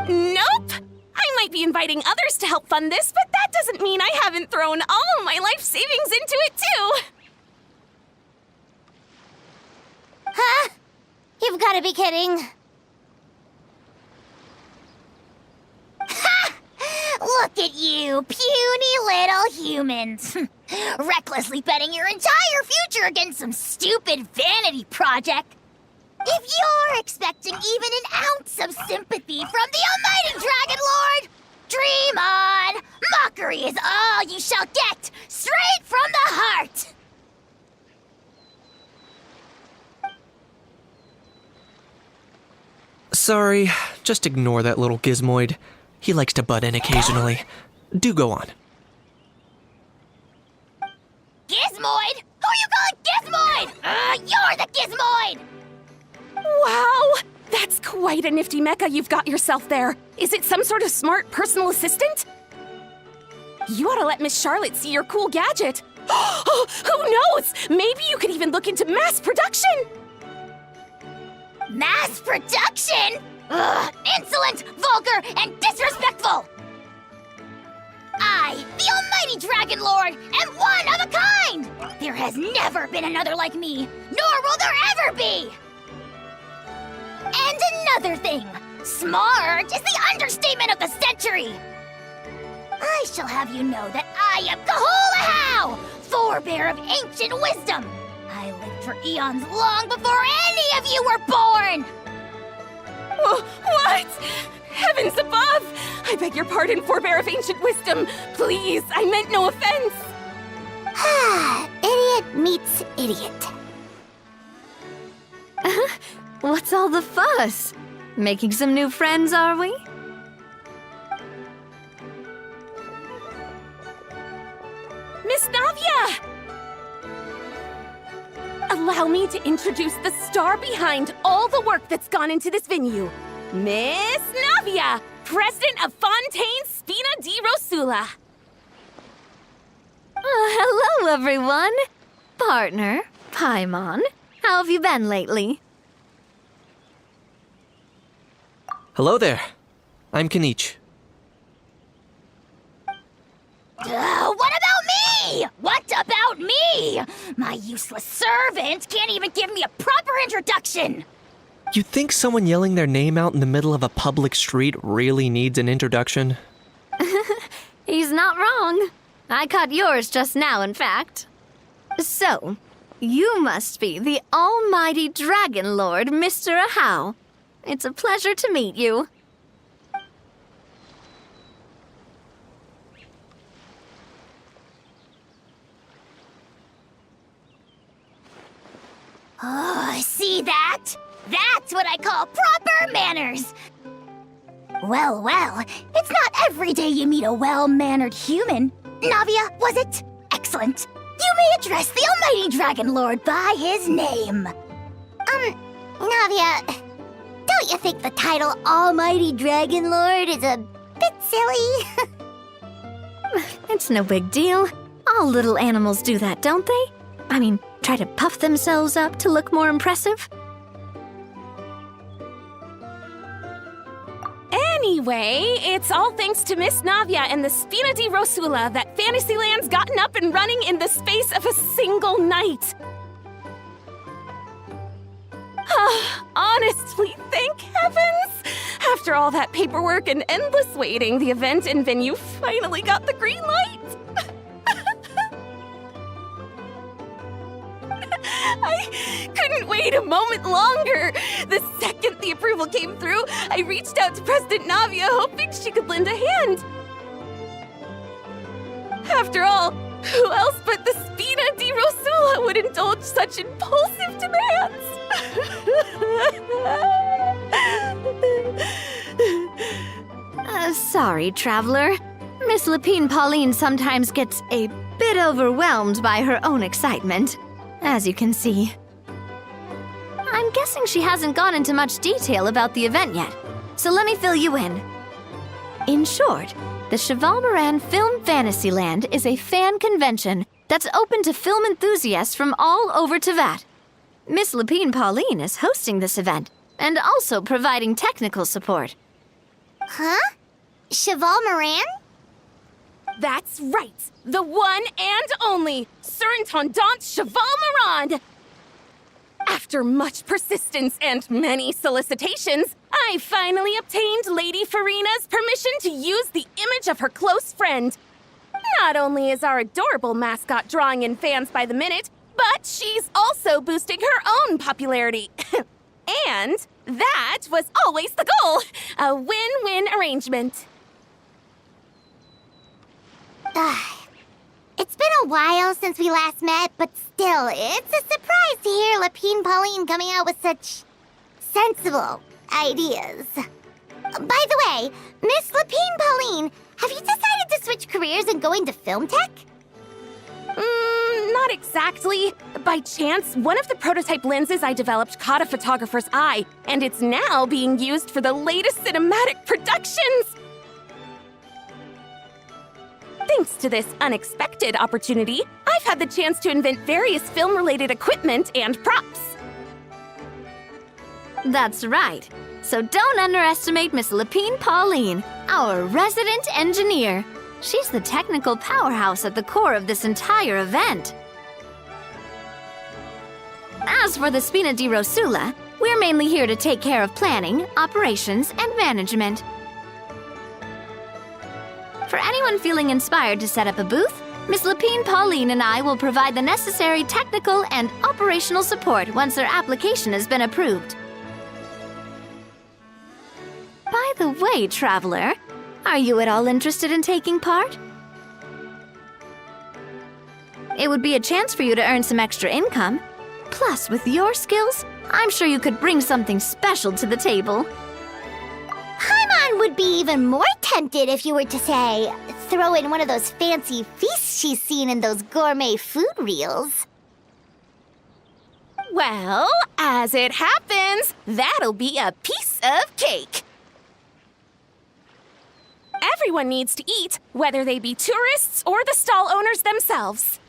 Nope! I might be inviting others to help fund this, but that doesn't mean I haven't thrown all of my life savings into it too. Huh? You've got to be kidding. Ha! Look at you, puny little humans. Recklessly betting your entire future against some stupid vanity project. If you're expecting even an ounce of sympathy from the almighty Dragon Lord, dream on! Mockery is all you shall get, straight from the heart! Sorry, just ignore that little gizmoid. He likes to butt in occasionally. Do go on. Gizmoid? Who you calling Gizmoid? You're the Gizmoid! Wow! That's quite a nifty mecha you've got yourself there. Is it some sort of smart personal assistant? You ought to let Miss Charlotte see your cool gadget. Who knows? Maybe you could even look into mass production! Mass production? Ugh, insolent, vulgar, and disrespectful! I, the almighty Dragon Lord, am one of a kind! There has never been another like me, nor will there ever be! And another thing, smart is the understatement of the century! I shall have you know that I am Kahulahau, forebear of ancient wisdom! I lived for eons long before any of you were born! What? Heavens above! I beg your pardon, forebear of ancient wisdom. Please, I meant no offense. Idiot meets idiot. What's all the fuss? Making some new friends, are we? Miss Navia! Allow me to introduce the star behind all the work that's gone into this venue. Miss Navia, president of Fontaine Spina di Rosula. Hello, everyone. Partner, Paimon, how have you been lately? Hello there. I'm Kanich. What about me? What about me? My useless servant can't even give me a proper introduction. You think someone yelling their name out in the middle of a public street really needs an introduction? He's not wrong. I caught yours just now, in fact. So, you must be the almighty Dragon Lord, Mr. Ajaw. It's a pleasure to meet you. Oh, see that? That's what I call proper manners. Well, it's not every day you meet a well-mannered human. Navia, was it? Excellent. You may address the almighty Dragon Lord by his name. Navia, don't you think the title Almighty Dragon Lord is a bit silly? It's no big deal. All little animals do that, don't they? I mean, try to puff themselves up to look more impressive. Anyway, it's all thanks to Miss Navia and the Spina di Rosula that Fantasyland's gotten up and running in the space of a single night. Honestly, thank heavens! After all that paperwork and endless waiting, the event and venue finally got the green light. I couldn't wait a moment longer. The second the approval came through, I reached out to President Navia, hoping she could lend a hand. After all, who else but the Spina di Rosula would indulge such impulsive demands? Sorry, Traveler. Miss Lapine Pauline sometimes gets a bit overwhelmed by her own excitement, as you can see. I'm guessing she hasn't gone into much detail about the event yet, so let me fill you in. In short, the Cheval Moran Film Fantasyland is a fan convention that's open to film enthusiasts from all over Teyvat. Miss Lapine Pauline is hosting this event and also providing technical support. Huh? Cheval Moran? That's right. The one and only Sir Intendant Cheval Moran. After much persistence and many solicitations, I finally obtained Lady Farina's permission to use the image of her close friend. Not only is our adorable mascot drawing in fans by the minute, but she's also boosting her own popularity. And that was always the goal. A win-win arrangement. It's been a while since we last met, but still, it's a surprise to hear Lapine Pauline coming out with such sensible ideas. By the way, Miss Lapine Pauline, have you decided to switch careers and go into film tech? Not exactly. By chance, one of the prototype lenses I developed caught a photographer's eye, and it's now being used for the latest cinematic productions. Thanks to this unexpected opportunity, I've had the chance to invent various film-related equipment and props. That's right. So don't underestimate Miss Lapine Pauline, our resident engineer. She's the technical powerhouse at the core of this entire event. As for the Spina di Rosula, we're mainly here to take care of planning, operations, and management. For anyone feeling inspired to set up a booth, Miss Lapine Pauline and I will provide the necessary technical and operational support once their application has been approved. By the way, Traveler, are you at all interested in taking part? It would be a chance for you to earn some extra income. Plus, with your skills, I'm sure you could bring something special to the table. Paimon would be even more tempted if you were to, say, throw in one of those fancy feasts she's seen in those gourmet food reels. Well, as it happens, that'll be a piece of cake. Everyone needs to eat, whether they be tourists or the stall owners themselves.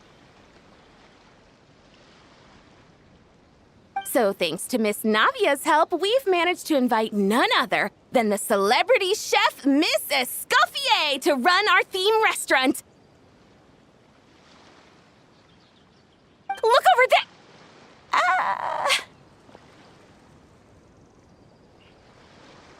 So thanks to Miss Navia's help, we've managed to invite none other than the celebrity chef, Miss Escoffier, to run our theme restaurant. Look over there!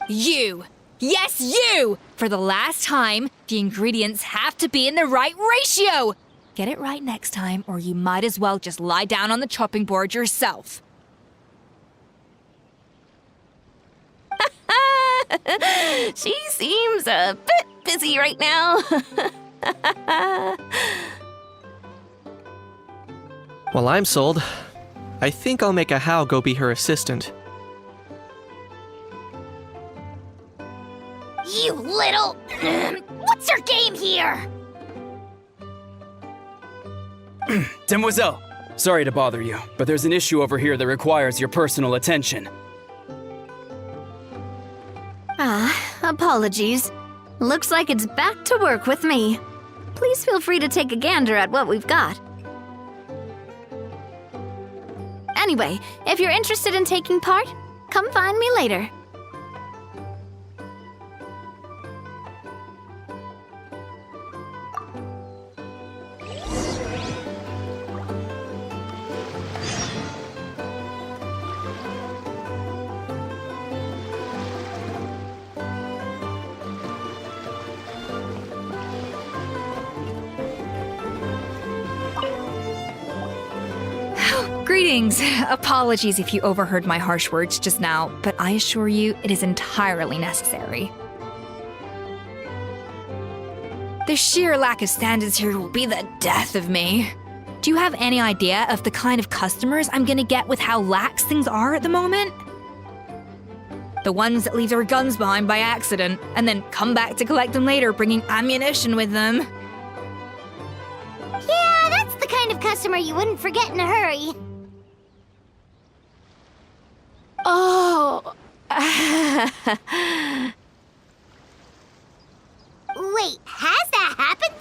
You! Yes, you! For the last time, the ingredients have to be in the right ratio! Get it right next time, or you might as well just lie down on the chopping board yourself. She seems a bit busy right now. Well, I'm sold. I think I'll make a How go be her assistant. You little... What's your game here? Demoiselle, sorry to bother you, but there's an issue over here that requires your personal attention. Apologies. Looks like it's back to work with me. Please feel free to take a gander at what we've got. Anyway, if you're interested in taking part, come find me later. Greetings. Apologies if you overheard my harsh words just now, but I assure you it is entirely necessary. The sheer lack of standards here will be the death of me. Do you have any idea of the kind of customers I'm gonna get with how lax things are at the moment? The ones that leave their guns behind by accident and then come back to collect them later bringing ammunition with them. Yeah, that's the kind of customer you wouldn't forget in a hurry. Oh. Wait, has that happened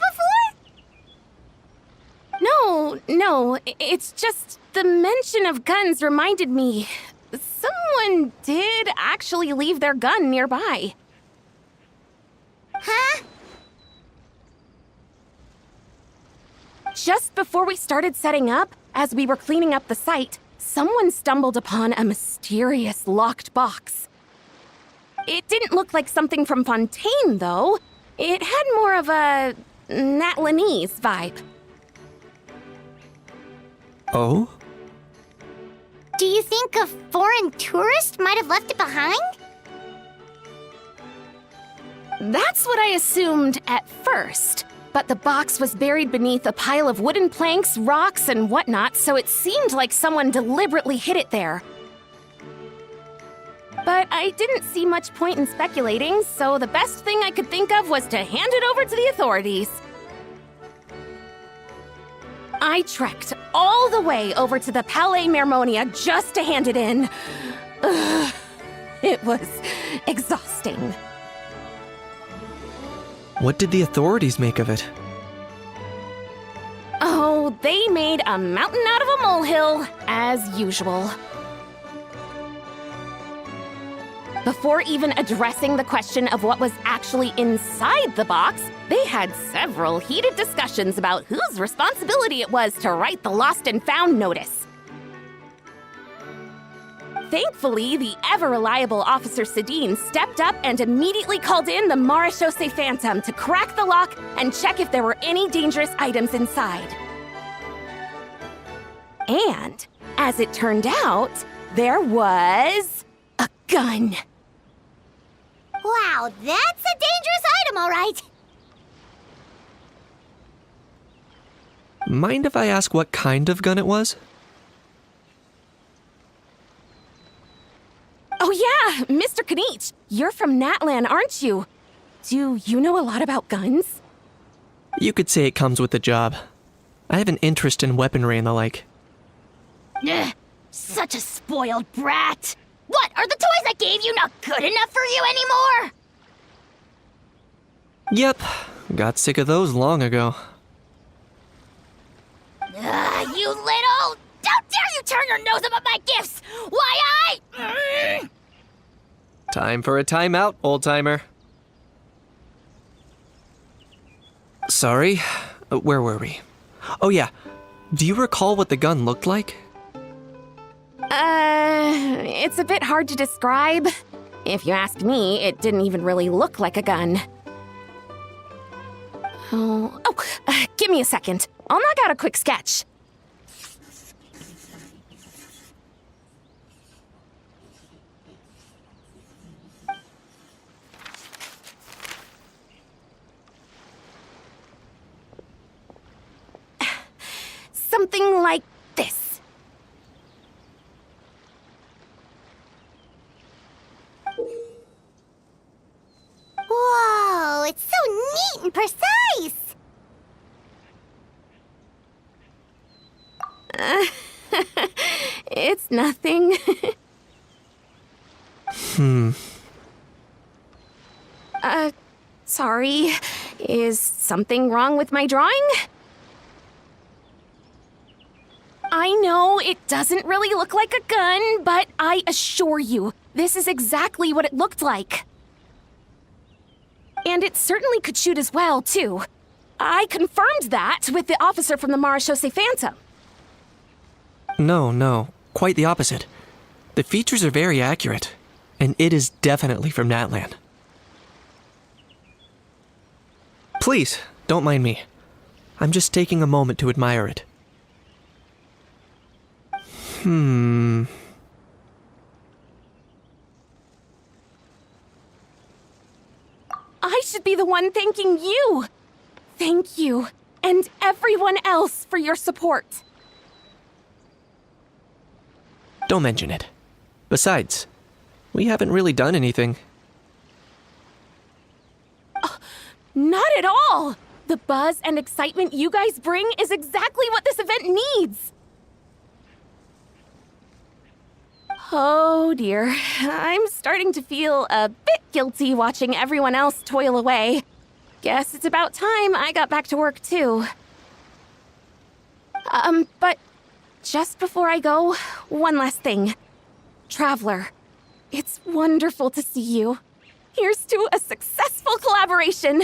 before? No, it's just the mention of guns reminded me. Someone did actually leave their gun nearby. Huh? Just before we started setting up, as we were cleaning up the site, someone stumbled upon a mysterious locked box. It didn't look like something from Fontaine, though. It had more of a Natlanese vibe. Oh? Do you think a foreign tourist might have left it behind? That's what I assumed at first. But the box was buried beneath a pile of wooden planks, rocks, and whatnot, so it seemed like someone deliberately hid it there. But I didn't see much point in speculating, so the best thing I could think of was to hand it over to the authorities. I trekked all the way over to the Palais Mermonia just to hand it in. Ugh, it was exhausting. What did the authorities make of it? Oh, they made a mountain out of a molehill, as usual. Before even addressing the question of what was actually inside the box, they had several heated discussions about whose responsibility it was to write the lost and found notice. Thankfully, the ever-reliable Officer Sedine stepped up and immediately called in the Marechaussee Phantom to crack the lock and check if there were any dangerous items inside. And, as it turned out, there was a gun. Wow, that's a dangerous item, all right. Mind if I ask what kind of gun it was? Oh yeah, Mr. Kanich, you're from Natlan, aren't you? Do you know a lot about guns? You could say it comes with the job. I have an interest in weaponry and the like. Ugh, such a spoiled brat. What, are the toys I gave you not good enough for you anymore? Yep, got sick of those long ago. You little... Don't dare you turn your nose up at my gifts! Why Time for a timeout, old-timer. Sorry, where were we? Oh yeah, do you recall what the gun looked like? It's a bit hard to describe. If you ask me, it didn't even really look like a gun. Give me a second. I'll knock out a quick sketch. Something like this. precise! It's nothing. Sorry. Is something wrong with my drawing? I know it doesn't really look like a gun, but I assure you, this is exactly what it looked like. And it certainly could shoot as well, too. I confirmed that with the officer from the Marechaussee Phantom. No, quite the opposite. The features are very accurate, and it is definitely from Natlan. Please, don't mind me. I'm just taking a moment to admire it. I should be the one thanking you. Thank you, and everyone else for your support. Don't mention it. Besides, we haven't really done anything. Not at all! The buzz and excitement you guys bring is exactly what this event needs! Oh dear, I'm starting to feel a bit guilty watching everyone else toil away. Guess it's about time I got back to work too. But just before I go, one last thing. Traveler, it's wonderful to see you. Here's to a successful collaboration!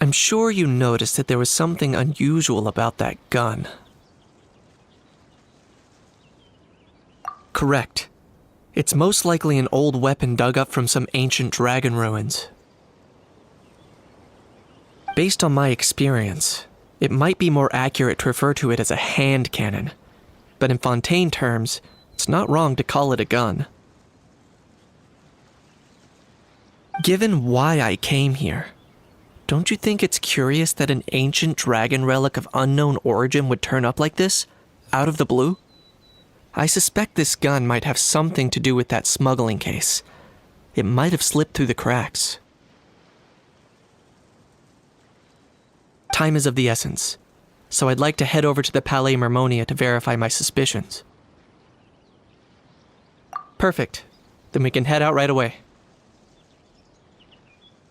I'm sure you noticed that there was something unusual about that gun. Correct. It's most likely an old weapon dug up from some ancient dragon ruins. Based on my experience, it might be more accurate to refer to it as a hand cannon, but in Fontaine terms, it's not wrong to call it a gun. Given why I came here, don't you think it's curious that an ancient dragon relic of unknown origin would turn up like this, out of the blue? I suspect this gun might have something to do with that smuggling case. It might have slipped through the cracks. Time is of the essence, so I'd like to head over to the Palais Mermonia to verify my suspicions. Perfect. Then we can head out right away.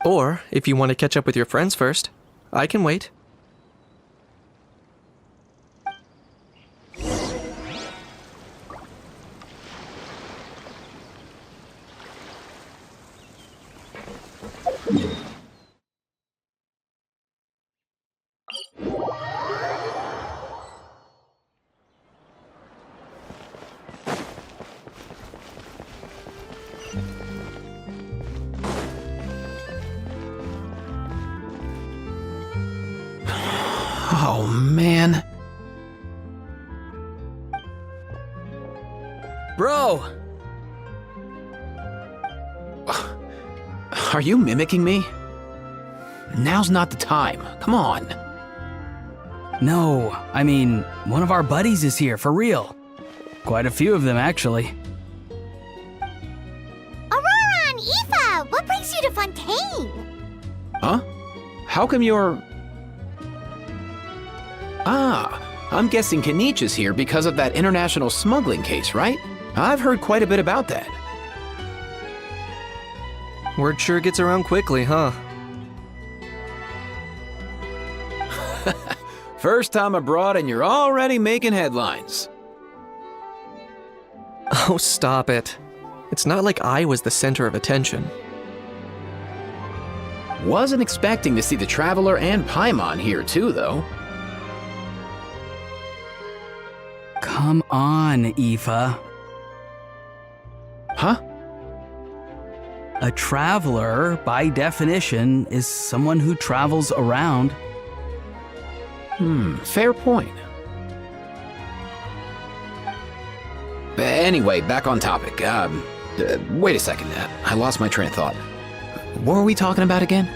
Or, if you want to catch up with your friends first, I can wait. Oh, man. Bro! Are you mimicking me? Now's not the time. Come on. No, I mean, one of our buddies is here, for real. Quite a few of them, actually. Aurora and Aoife, what brings you to Fontaine? Huh? How come you're... Ah, I'm guessing Kanich is here because of that international smuggling case, right? I've heard quite a bit about that. Word sure gets around quickly, huh? First time abroad and you're already making headlines. Oh, stop it. It's not like I was the center of attention. Wasn't expecting to see the Traveler and Paimon here too, though. Come on, Aoife. Huh? A traveler, by definition, is someone who travels around. Fair point. Anyway, back on topic. Wait a second. I lost my train of thought. What were we talking about again?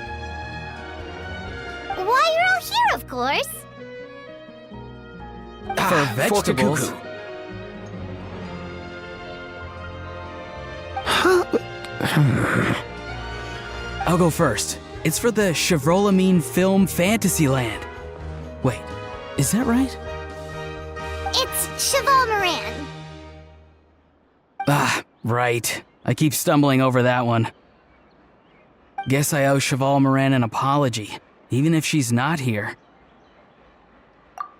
Why you're all course. For vegetables. Cacucu. I'll go first. It's for the Chevrolamine Film Fantasyland. Wait, is that right? It's Cheval Moran. Ah, right. I keep stumbling over that one. Guess I owe Cheval Moran an apology, even if she's not here.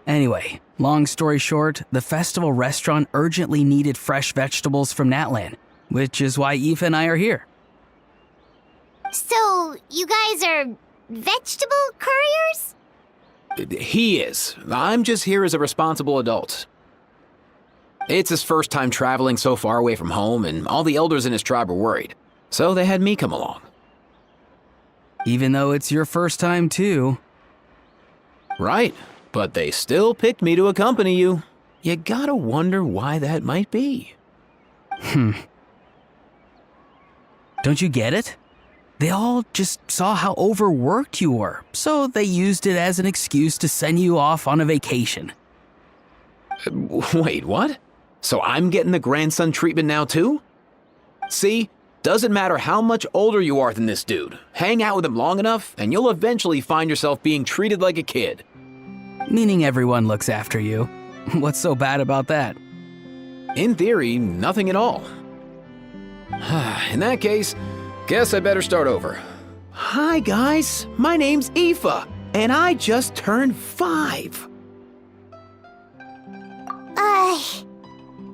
Anyway, long story short, the festival restaurant urgently needed fresh vegetables from Natlan, which is why Aoife and I are here. So, you guys are vegetable couriers? He is. I'm just here as a responsible adult. It's his first time traveling so far away from home, and all the elders in his tribe were worried. So they had me come along. Even though it's your first time too. Right, but they still picked me to accompany you. You gotta wonder why that might be. Don't you get it? They all just saw how overworked you were, so they used it as an excuse to send you off on a vacation. Wait, what? So I'm getting the grandson treatment now too? See, doesn't matter how much older you are than this dude. Hang out with him long enough, and you'll eventually find yourself being treated like a kid. Meaning everyone looks after you. What's so bad about that? In theory, nothing at all. In that case, guess I better start over. Hi guys, my name's Aoife, and I just turned 5.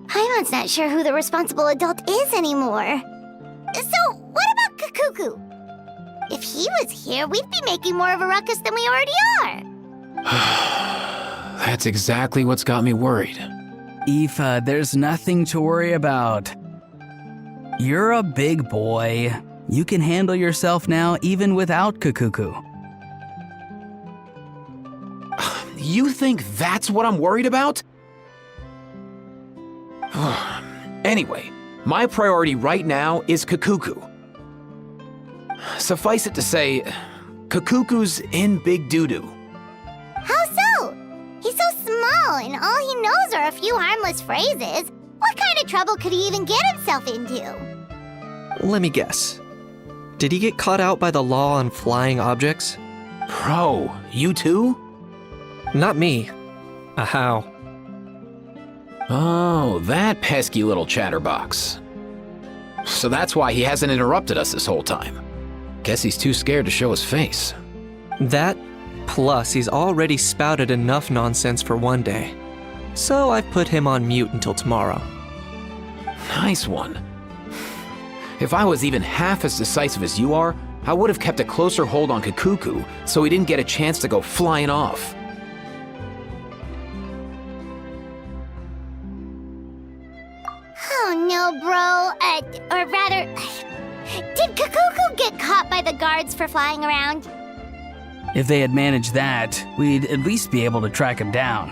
Paimon's not sure who the responsible adult is anymore. So, what about Cacucu? If he was here, we'd be making more of a ruckus than we already are. That's exactly what's got me worried. Aoife, there's nothing to worry about. You're a big boy. You can handle yourself now even without Cacucu. You think that's what I'm worried about? Anyway, my priority right now is Cacucu. Suffice it to say, Cacucu's in big doo-doo. How so? He's so small, and all he knows are a few harmless phrases. What kind of trouble could he even get himself into? Let me guess. Did he get caught out by the law on flying objects? Bro, you too? Not me. How? Oh, that pesky little chatterbox. So that's why he hasn't interrupted us this whole time. Guess he's too scared to show his face. That, plus he's already spouted enough nonsense for one day. So I've put him on mute until tomorrow. Nice one. If I was even half as decisive as you are, I would have kept a closer hold on Cacucu so he didn't get a chance to go flying off. Oh no, bro. Or rather, did Cacucu get caught by the guards for flying around? If they had managed that, we'd at least be able to track him down.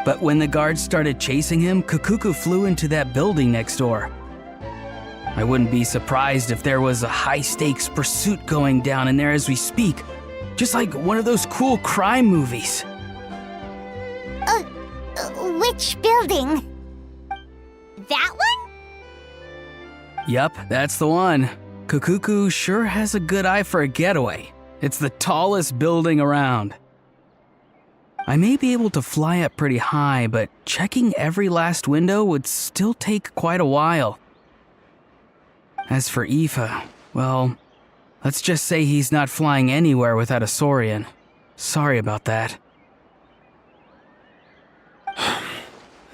But when the guards started chasing him, Cacucu flew into that building next door. I wouldn't be surprised if there was a high-stakes pursuit going down in there as we speak. Just like one of those cool crime movies. Which building? That one? Yup, that's the one. Cacucu sure has a good eye for a getaway. It's the tallest building around. I may be able to fly up pretty high, but checking every last window would still take quite a while. As for Aoife, well, let's just say he's not flying anywhere without a Saurian. Sorry about that.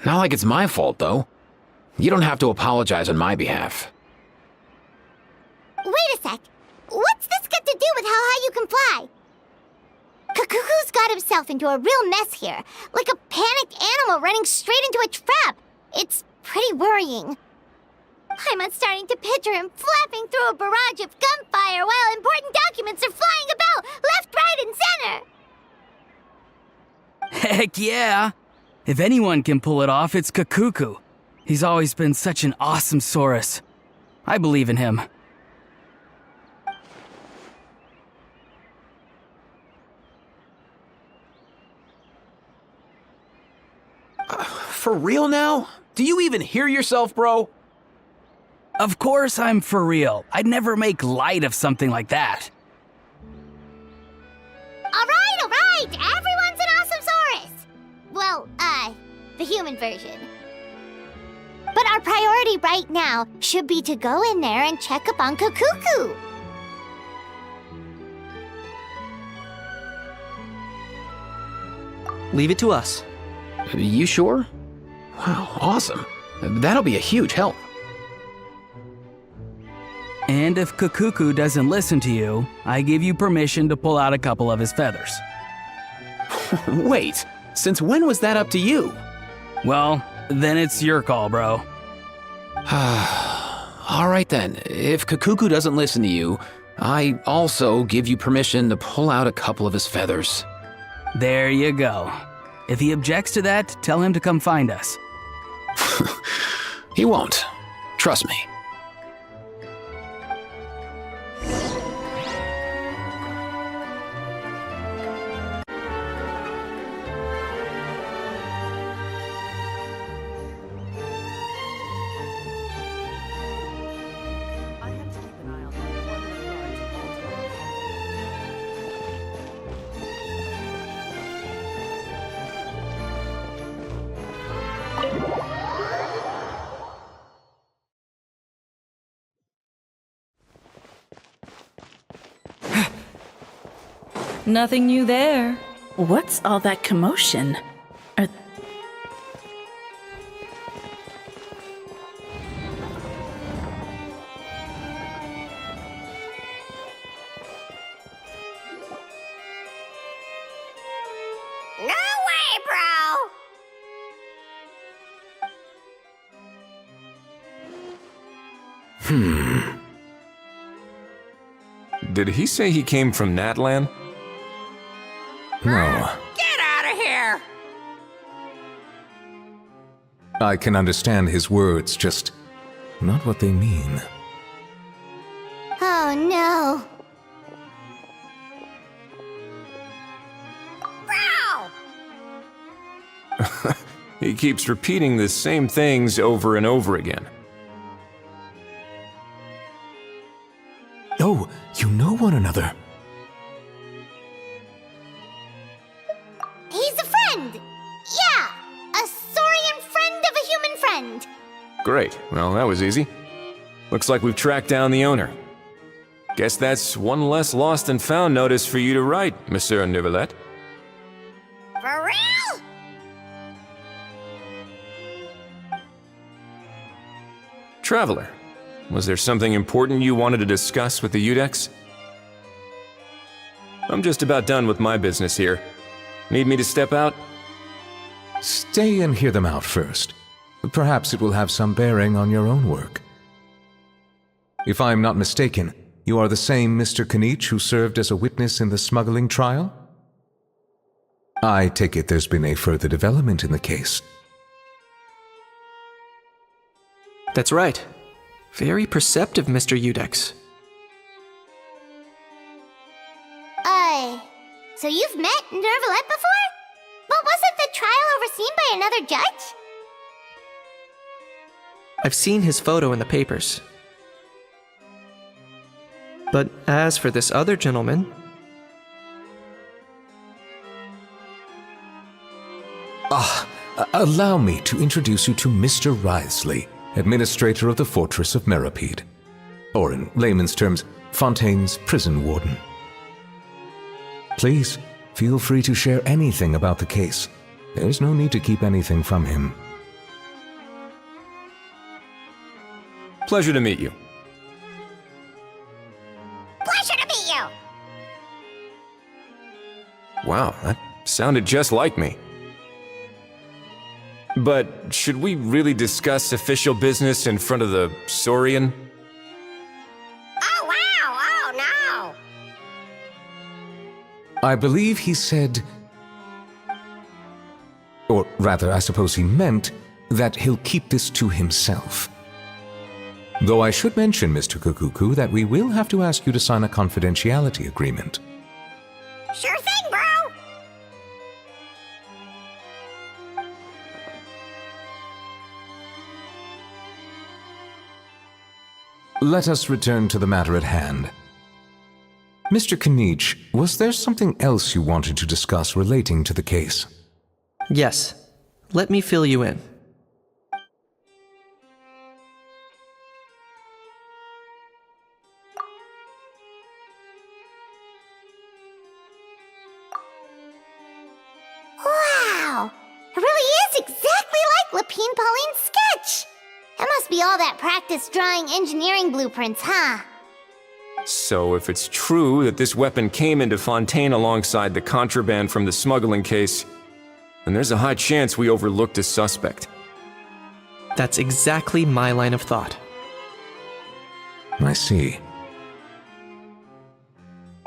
Not like it's my fault, though. You don't have to apologize on my behalf. Wait a sec. What's this got to do with how high you can fly? Cacucu's got himself into a real mess here, like a panicked animal running straight into a trap. It's pretty worrying. I'm starting to picture him flapping through a barrage of gunfire while important documents are flying about left, right, and center. Heck yeah! If anyone can pull it off, it's Cacucu. He's always been such an awesome Saurus. I believe in him. for real now? Do you even hear yourself, bro? Of course I'm for real. I'd never make light of something like that. All right, everyone's an Awesomesaurus! Well, the human version. But our priority right now should be to go in there and check up on Cacucu. Leave it to us. You sure? Wow, awesome. That'll be a huge help. And if Cacucu doesn't listen to you, I give you permission to pull out a couple of his feathers. Wait, since when was that up to you? Well, then it's your call, bro. All right then, if Cacucu doesn't listen to you, I also give you permission to pull out a couple of his feathers. There you go. If he objects to that, tell him to come find us. He won't. Trust me. Nothing new there. What's all that commotion? No way, bro! Did he say he came from Natlan? No. Get out of here! I can understand his words, just not what they mean. Oh no. Bro! He keeps repeating the same things over and over again. Oh, you know one another. He's a friend! Yeah! A saurian friend of a human friend! Great. Well, that was easy. Looks like we've tracked down the owner. Guess that's one less lost and found notice for you to write, Monsieur Neuvillette. For real? Traveler, was there something important you wanted to discuss with the Udex? I'm just about done with my business here. Need me to step out? Stay and hear them out first. Perhaps it will have some bearing on your own work. If I'm not mistaken, you are the same Mr. Kanich who served as a witness in the smuggling trial? I take it there's been a further development in the case. That's right. Very perceptive, Mr. Udex. So you've met Neuvillette before? But wasn't the trial overseen by another judge? I've seen his photo in the papers. But as for this other gentleman... Allow me to introduce you to Mr. Wriothesley, administrator of the Fortress of Meripede. Or in layman's terms, Fontaine's prison warden. Please, feel free to share anything about the case. There's no need to keep anything from him. Pleasure to meet you. Pleasure to meet you! Wow, that sounded just like me. But should we really discuss official business in front of the Saurian? Oh wow, oh no! I believe he said... Or rather, I suppose he meant that he'll keep this to himself. Though I should mention, Mr. Cacucu, that we will have to ask you to sign a confidentiality agreement. Sure thing, bro! let us return to the matter at hand. Mr. Kanich, was there something else you wanted to discuss relating to the case? Yes. Let me fill you in. Wow! It really is exactly like Lapine Pauline's sketch! That must be all that practice drawing engineering blueprints, huh? So if it's true that this weapon came into Fontaine alongside the contraband from the smuggling case, then there's a high chance we overlooked a suspect. That's exactly my line of thought. I see.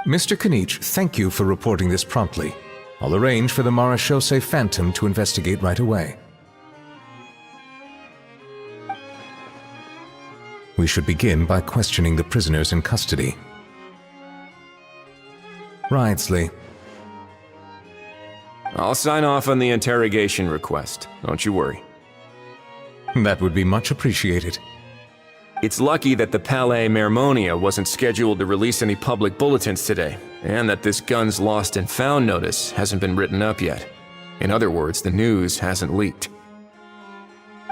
Mr. Kanich, thank you for reporting this promptly. I'll arrange for the Marechaussee Phantom to investigate right away. We should begin by questioning the prisoners in custody. Wrightsley. I'll sign off on the interrogation request, don't you worry. That would be much appreciated. It's lucky that the Palais Mermonia wasn't scheduled to release any public bulletins today, and that this gun's lost and found notice hasn't been written up yet. In other words, the news hasn't leaked.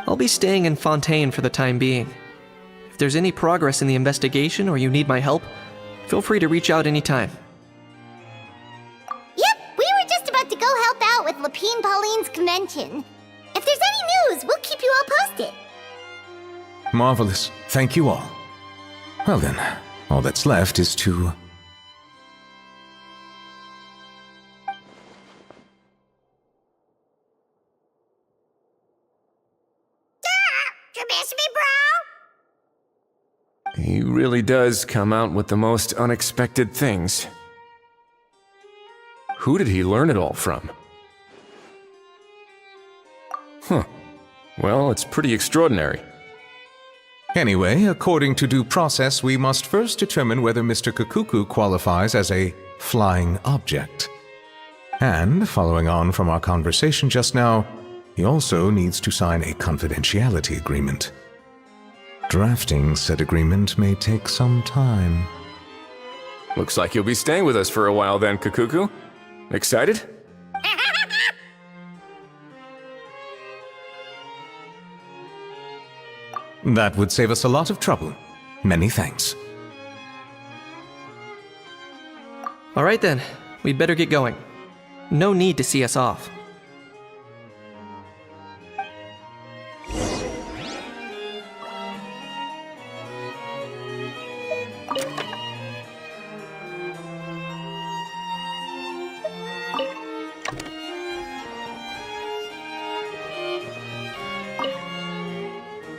I'll be staying in Fontaine for the time being. If there's any progress in the investigation or you need my help, feel free to reach out anytime. Yep, we were just about to go help out with Lapine Pauline's convention. If there's any news, we'll keep you all posted. Marvelous. Thank you all. Well then, all that's left is to... You miss me, bro? He really does come out with the most unexpected things. Who did he learn it all from? Huh. Well, it's pretty extraordinary. Anyway, according to due process, we must first determine whether Mr. Cacucu qualifies as a flying object. And, following on from our conversation just now, he also needs to sign a confidentiality agreement. Drafting said agreement may take some time. Looks like you'll be staying with us for a while then, Cacucu. Excited? That would save us a lot of trouble. Many thanks. All right then, we'd better get going. No need to see us off.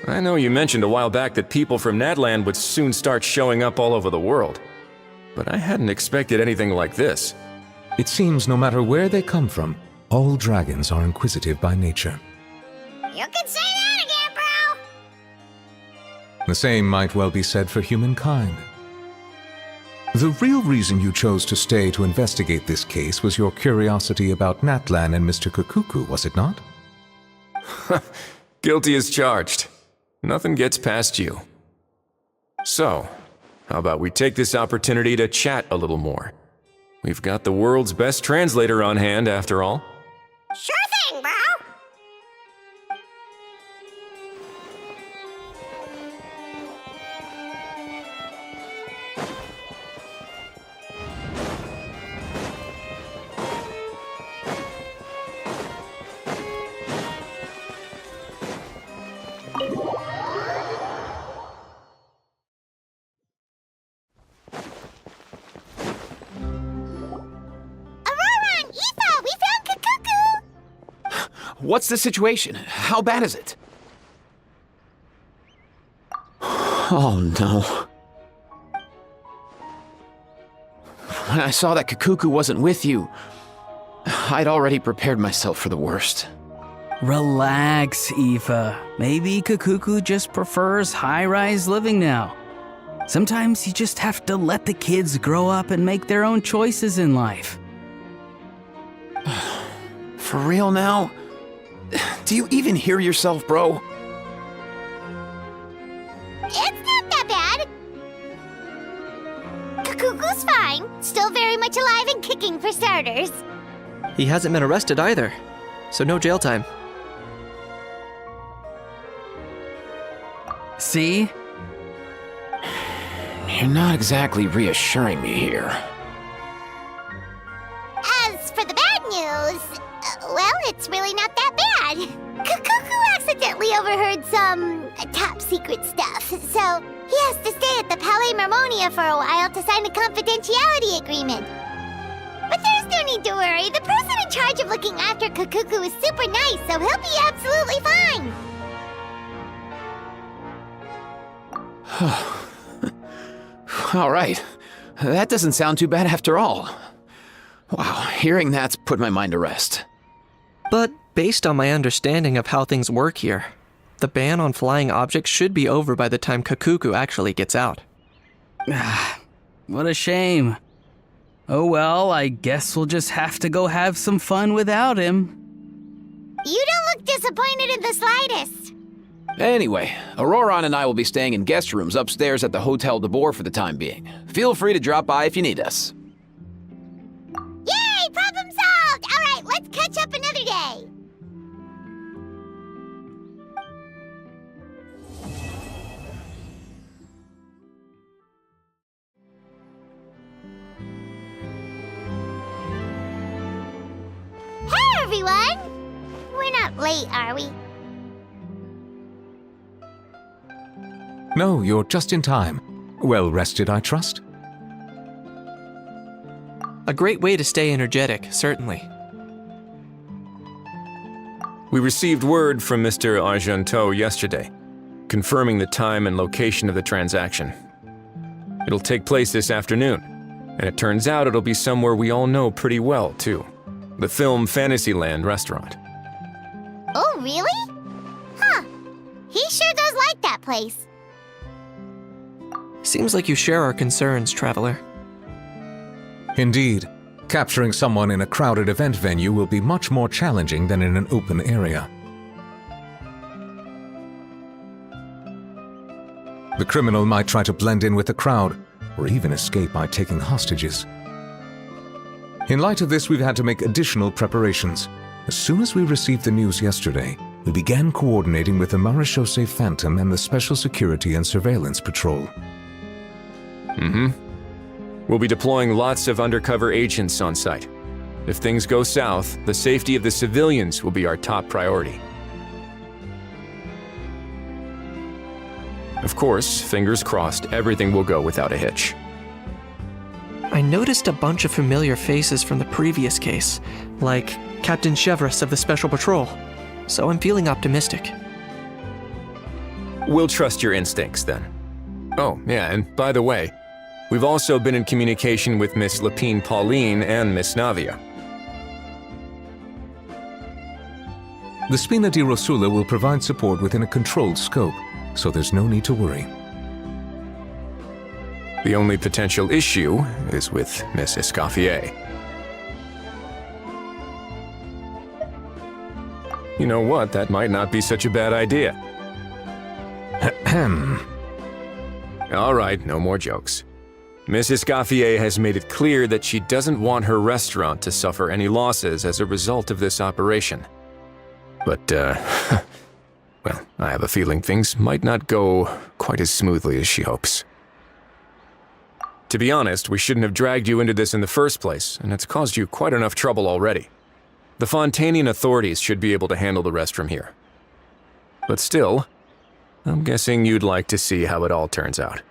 I know you mentioned a while back that people from Natland would soon start showing up all over the world, but I hadn't expected anything like this. It seems no matter where they come from, all dragons are inquisitive by nature. You can say that again, bro! The same might well be said for humankind. The real reason you chose to stay to investigate this case was your curiosity about Natlan and Mr. Cacucu, was it not? Guilty as charged. Nothing gets past you. So, how about we take this opportunity to chat a little more? We've got the world's best translator on hand, after all. Sure thing, bro! What's the situation? How bad is it? Oh no. When I saw that Cacucu wasn't with you, I'd already prepared myself for the worst. Relax, Aoife. Maybe Cacucu just prefers high-rise living now. Sometimes you just have to let the kids grow up and make their own choices in life. For real now? Do you even hear yourself, bro? It's Not that bad. Cacucu's fine. Still very much alive and kicking for starters. He hasn't been arrested either, so no jail time. See? You're not exactly reassuring me here. As for the bad news, well, it's really not that bad. Cacucu accidentally overheard some top secret stuff, so he has to stay at the Palais Marmonia for a while to sign a confidentiality agreement. But there's no need to worry. The person in charge of looking after Cacucu is super nice, so he'll be absolutely fine. All right. That doesn't sound too bad after all. Wow, hearing that's put my mind to rest. But based on my understanding of how things work here, the ban on flying objects should be over by the time Cacucu actually gets out. What a shame. Oh well, I guess we'll just have to go have some fun without him. You don't look disappointed in the slightest. Anyway, Auroron and I will be staying in guest rooms upstairs at the Hotel de Boer for the time being. Feel free to drop by if you need us. Yay! Problem solved! All right, let's catch up another day. Hey, everyone! We're not late, are we? No, you're just in time. Well rested, I trust? A great way to stay energetic, certainly. We received word from Mr. Argenteau yesterday, confirming the time and location of the transaction. It'll take place this afternoon, and it turns out it'll be somewhere we all know pretty well, too. The Film Fantasyland restaurant. Oh, really? Huh. He sure does like that place. Seems like you share our concerns, Traveler. Indeed. Capturing someone in a crowded event venue will be much more challenging than in an open area. The criminal might try to blend in with the crowd, or even escape by taking hostages. In light of this, we've had to make additional preparations. As soon as we received the news yesterday, we began coordinating with the Marechaussee Phantom and the Special Security and Surveillance Patrol. We'll be deploying lots of undercover agents on site. If things go south, the safety of the civilians will be our top priority. Of course, fingers crossed, everything will go without a hitch. I noticed a bunch of familiar faces from the previous case, like Captain Chevres of the Special Patrol, so I'm feeling optimistic. We'll trust your instincts then. Oh, yeah, and by the way, we've also been in communication with Miss Lapine Pauline and Miss Navia. The Spina di Rosula will provide support within a controlled scope, so there's no need to worry. The only potential issue is with Miss Escoffier. You know what, that might not be such a bad idea. All right, no more jokes. Miss Escoffier has made it clear that she doesn't want her restaurant to suffer any losses as a result of this operation. But, well, I have a feeling things might not go quite as smoothly as she hopes. To be honest, we shouldn't have dragged you into this in the first place, and it's caused you quite enough trouble already. The Fontanian authorities should be able to handle the rest from here. But still, I'm guessing you'd like to see how it all turns out.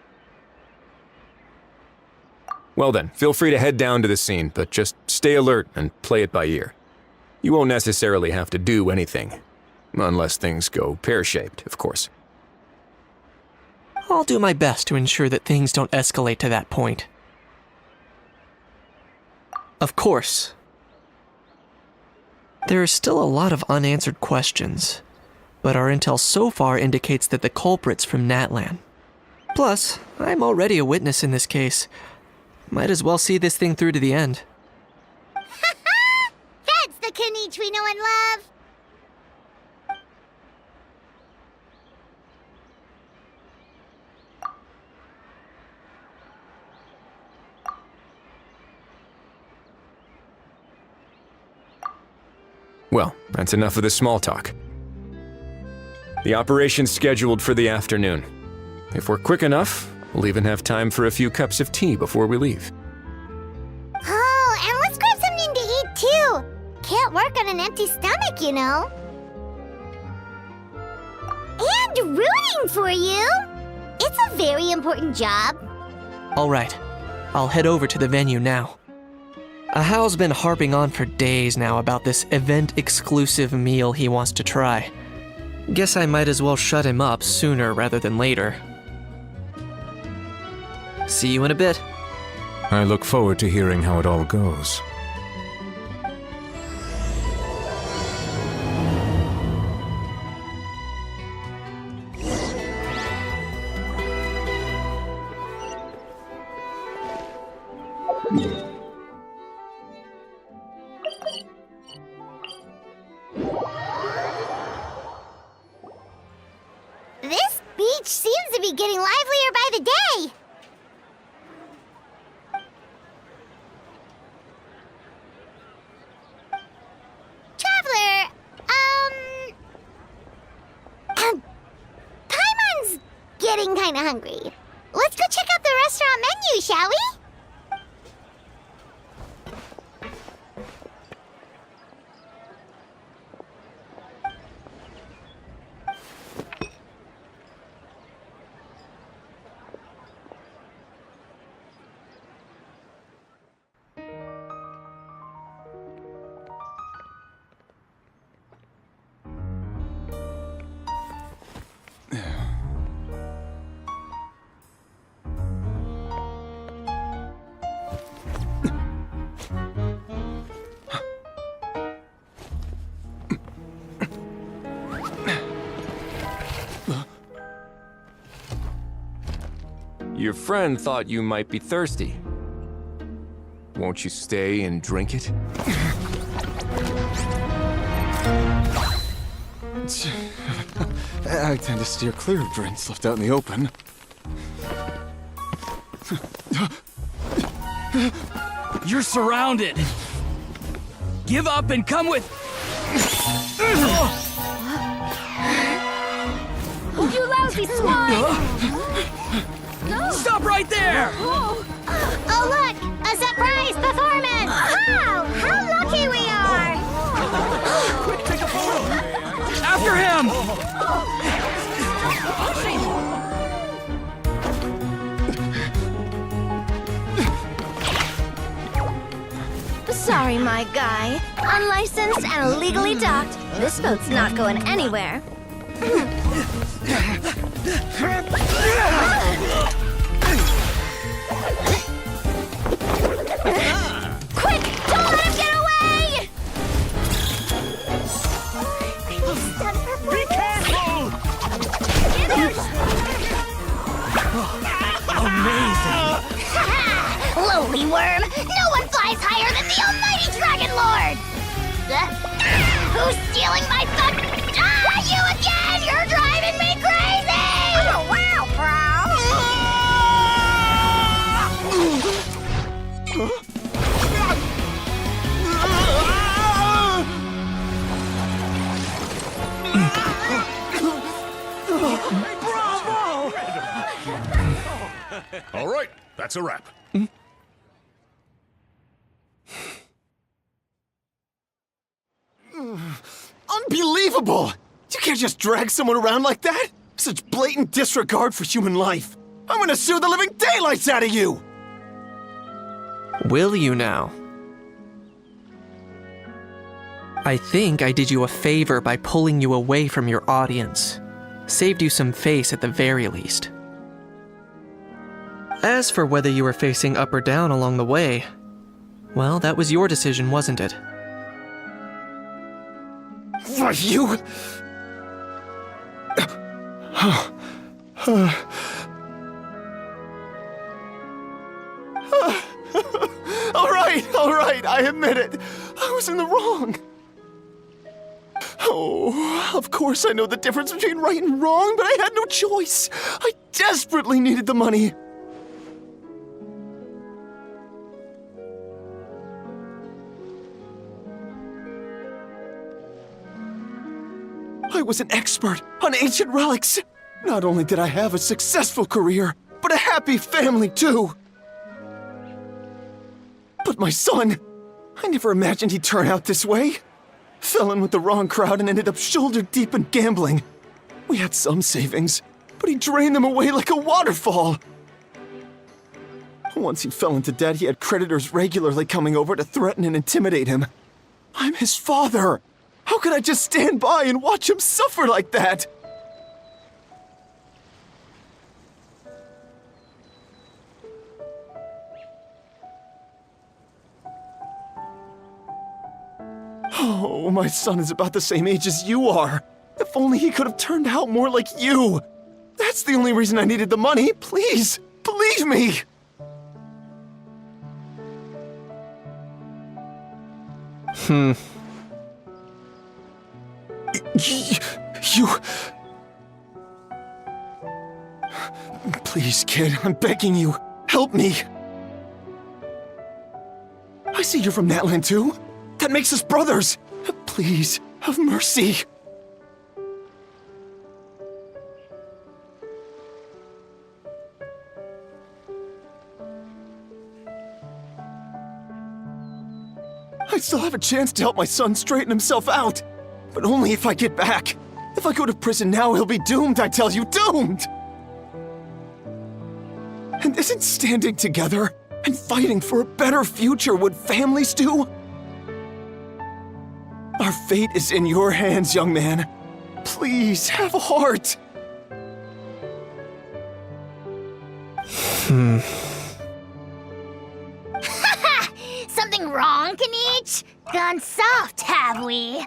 Well then, feel free to head down to the scene, but just stay alert and play it by ear. You won't necessarily have to do anything, unless things go pear-shaped, of course. I'll do my best to ensure that things don't escalate to that point. Of course. There is still a lot of unanswered questions, but our intel so far indicates that the culprit's from Natlan. Plus, I'm already a witness in this case. Might as well see this thing through to the end. That's the Knight we know and love. Well, that's enough of the small talk. The operation's scheduled for the afternoon. If we're quick enough, we'll even have time for a few cups of tea before we leave. Oh, and let's grab something to eat too. Can't work on an empty stomach, you know. And rooting for you. It's a very important job. All right, I'll head over to the venue now. Ahal's been harping on for days now about this event-exclusive meal he wants to try. Guess I might as well shut him up sooner rather than later. See you in a bit. I look forward to hearing how it all goes. This beach seems to be getting livelier by the day. Traveler, Paimon's getting kinda hungry. Let's go check out the restaurant menu, shall we? Your friend thought you might be thirsty. Won't you stay and drink it? I tend to steer clear of drinks left out in the open. You're surrounded. Give up and come with. You lousy swine! Stop right there! Oh, look! A surprise performance! Wow! How lucky we are! Quick, take a photo! After him! Sorry, my guy. Unlicensed and illegally docked. This boat's not going anywhere. Quick! Don't let him get away! Be careful! Amazing! Lowly worm! No one flies higher than the almighty Dragon Lord! Who's stealing my fun? Ah, you again! You're driving me crazy! Oh, wow, All right, that's a wrap. Unbelievable! You can't just drag someone around like that! Such blatant disregard for human life! I'm gonna sue the living daylights out of you! Will you now? I think I did you a favor by pulling you away from your audience. Saved you some face at the very least. As for whether you were facing up or down along the way, well, that was your decision, wasn't it? Why, you... All right, I admit it. I was in the wrong. Oh, of course I know the difference between right and wrong, but I had no choice. I desperately needed the money. was an expert on ancient relics. Not only did I have a successful career, but a happy family too. But my son, I never imagined he'd turn out this way. Fell in with the wrong crowd and ended up shoulder deep in gambling. We had some savings, but he drained them away like a waterfall. Once he fell into debt, he had creditors regularly coming over to threaten and intimidate him. I'm his father. How could I just stand by and watch him suffer like that? Oh, my son is about the same age as you are. If only he could have turned out more like you. That's the only reason I needed the money. Please, believe me. You... Please, kid, I'm begging you. Help me. I see you're from Natland too. That makes us brothers. Please, have mercy. I still have a chance to help my son straighten himself out. But only if I get back. If I go to prison now, he'll be doomed, I tell you, doomed! And isn't standing together and fighting for a better future what families do? Our fate is in your hands, young man. Please, have a heart. Something wrong, Kanich? Gone soft, have we?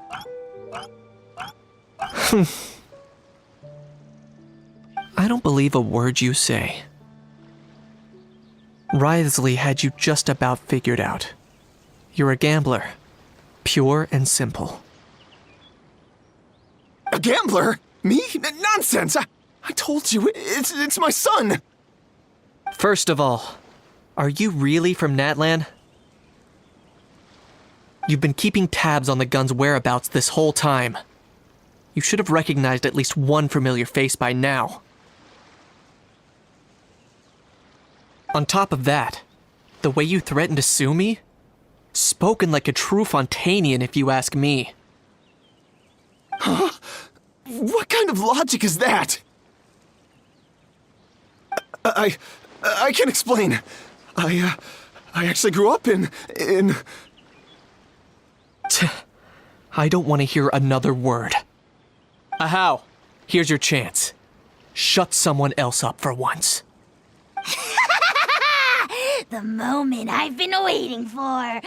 I don't believe a word you say. Wriothesley had you just about figured out. You're a gambler. Pure and simple. A gambler? Me? Nonsense! I told you, it's my son! First of all, are you really from Natland? You've been keeping tabs on the gun's whereabouts this whole time. You should have recognized at least one familiar face by now. On top of that, the way you threatened to sue me? Spoken like a true Fontanian, if you ask me. Huh? What kind of logic is that? I can explain. I actually grew up in... I don't want to hear another word. Ajaw, here's your chance. Shut someone else up for once. The moment I've been waiting for.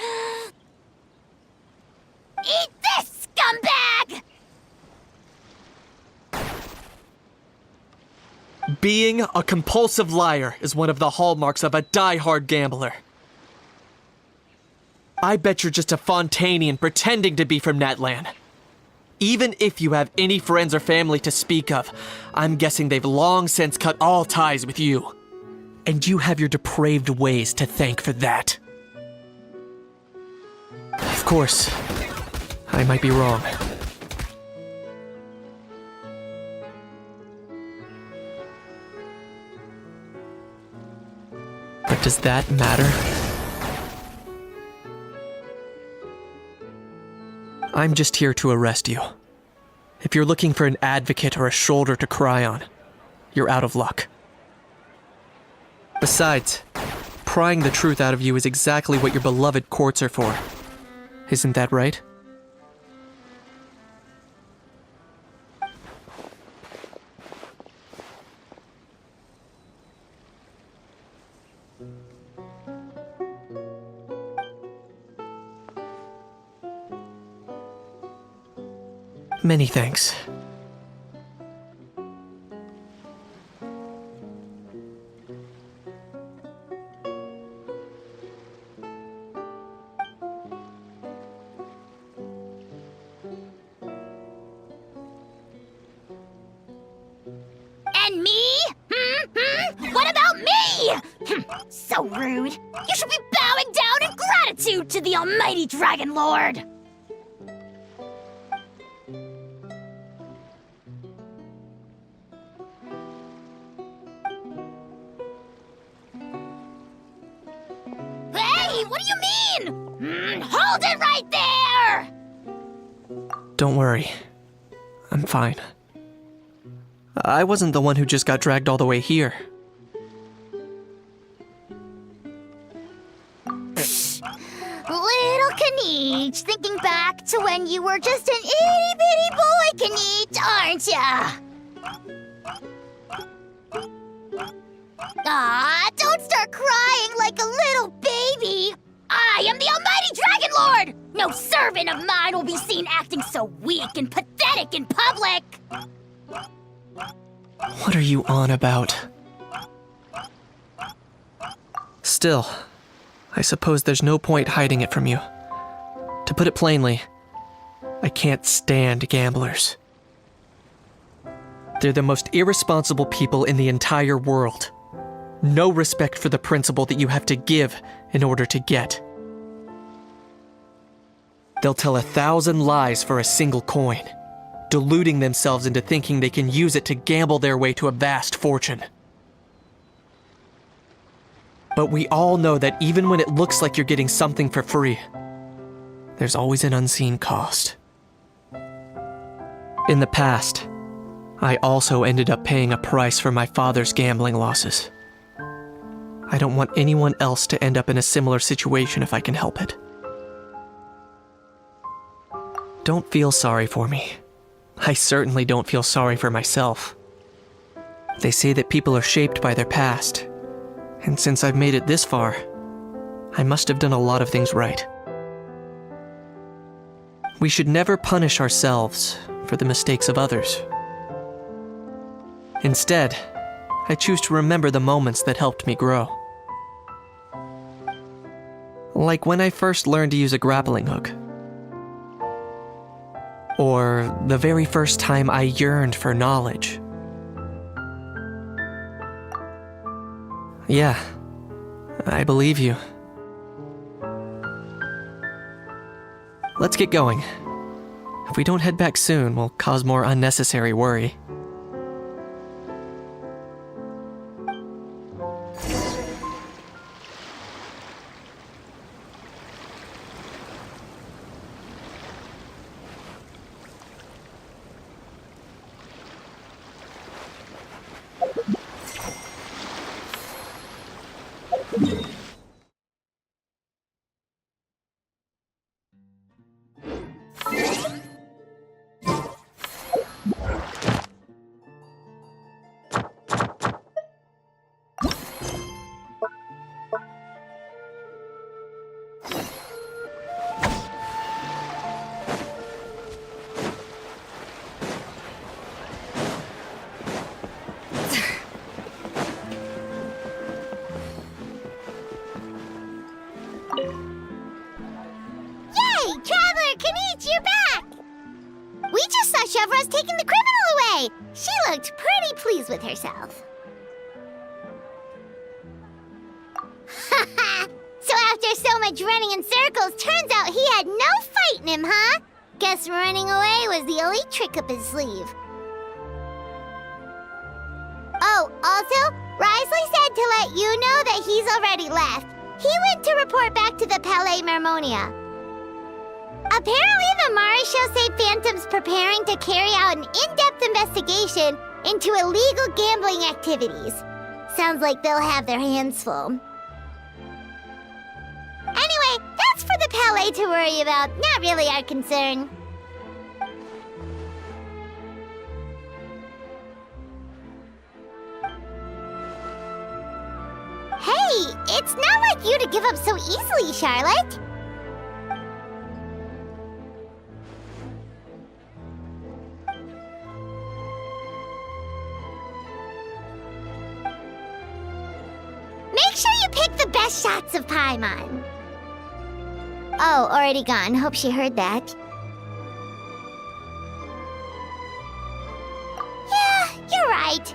Eat this, scumbag! Being a compulsive liar is one of the hallmarks of a die-hard gambler. I bet you're just a Fontanian pretending to be from Natland. Even if you have any friends or family to speak of, I'm guessing they've long since cut all ties with you. And you have your depraved ways to thank for that. Of course, I might be wrong. But does that matter? I'm just here to arrest you. If you're looking for an advocate or a shoulder to cry on, you're out of luck. Besides, prying the truth out of you is exactly what your beloved courts are for. Isn't that right? Many thanks. And me? What about me? So rude. You should be bowing down in gratitude to the almighty Dragon Lord. Hey, what do you mean? Hold it right there! Don't worry. I'm fine. I wasn't the one who just got dragged all the way here. Little Kaniche, thinking back to when you were just an itty-bitty boy, Kaniche, aren't ya? Aw, don't start crying like a little baby. I am the Almighty Dragon Lord! No servant of mine will be seen acting so weak and pathetic in public! What are you on about? Still, I suppose there's no point hiding it from you. To put it plainly, I can't stand gamblers. They're the most irresponsible people in the entire world. No respect for the principle that you have to give in order to get. They'll tell 1,000 lies for a single coin, deluding themselves into thinking they can use it to gamble their way to a vast fortune. But we all know that even when it looks like you're getting something for free, there's always an unseen cost. In the past, I also ended up paying a price for my father's gambling losses. I don't want anyone else to end up in a similar situation if I can help it. Don't feel sorry for me. I certainly don't feel sorry for myself. They say that people are shaped by their past, and since I've made it this far, I must have done a lot of things right. We should never punish ourselves for the mistakes of others. Instead, I choose to remember the moments that helped me grow. Like when I first learned to use a grappling hook. Or the very first time I yearned for knowledge. Yeah, I believe you. Let's get going. If we don't head back soon, we'll cause more unnecessary worry. Taking the criminal away! She looked pretty pleased with herself. So after so much running in circles, turns out he had no fight in him, huh? Guess running away was the only trick up his sleeve. Oh, also, Risley said to let you know that he's already left. He went to report back to the Palais Mermonia. Apparently, the Mari show say Phantom's preparing to carry out an in-depth investigation into illegal gambling activities. Sounds like they'll have their hands full. Anyway, that's for the Palais to worry about, not really our concern. Hey, it's not like you to give up so easily, Charlotte. Make sure you pick the best shots of Paimon. Oh, already gone. Hope she heard that. Yeah, you're right.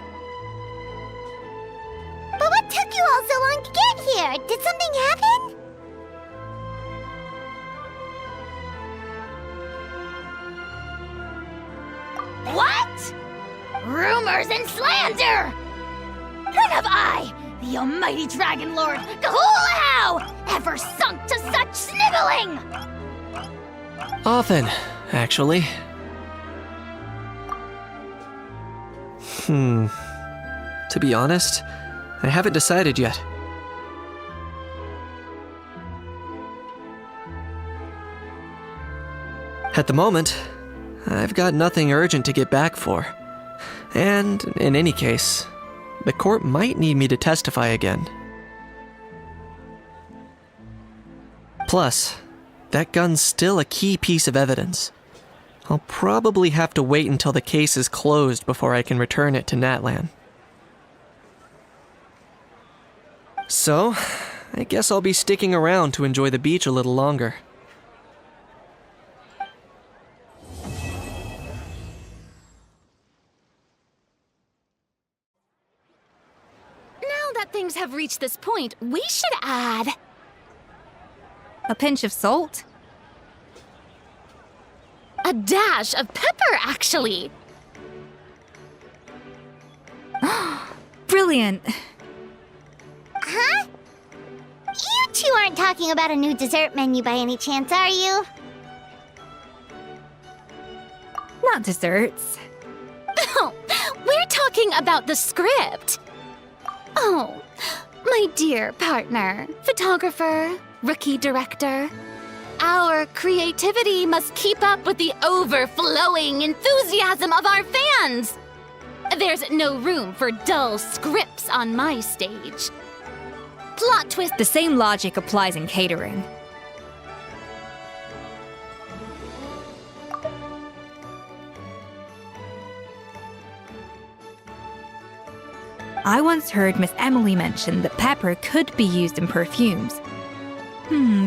But what took you all so long to get here? Did something happen? What? Rumors and slander! None have I, the almighty Dragon Lord, Kahula brow ever sunk to such sniveling? Often, actually. To be honest, I haven't decided yet. At the moment, I've got nothing urgent to get back for. And in any case, the court might need me to testify again. Plus, that gun's still a key piece of evidence. I'll probably have to wait until the case is closed before I can return it to Natlan. So, I guess I'll be sticking around to enjoy the beach a little longer. Now that things have reached this point, we should add... A pinch of salt? a dash of pepper, actually. Brilliant. Huh? You two aren't talking about a new dessert menu by any chance, are you? Not desserts. Oh, we're talking about the script. Oh, my dear partner, photographer, rookie director. Our creativity must keep up with the overflowing enthusiasm of our fans. There's no room for dull scripts on my stage. Plot twist. The same logic applies in catering. I once heard Miss Emily mention that pepper could be used in perfumes.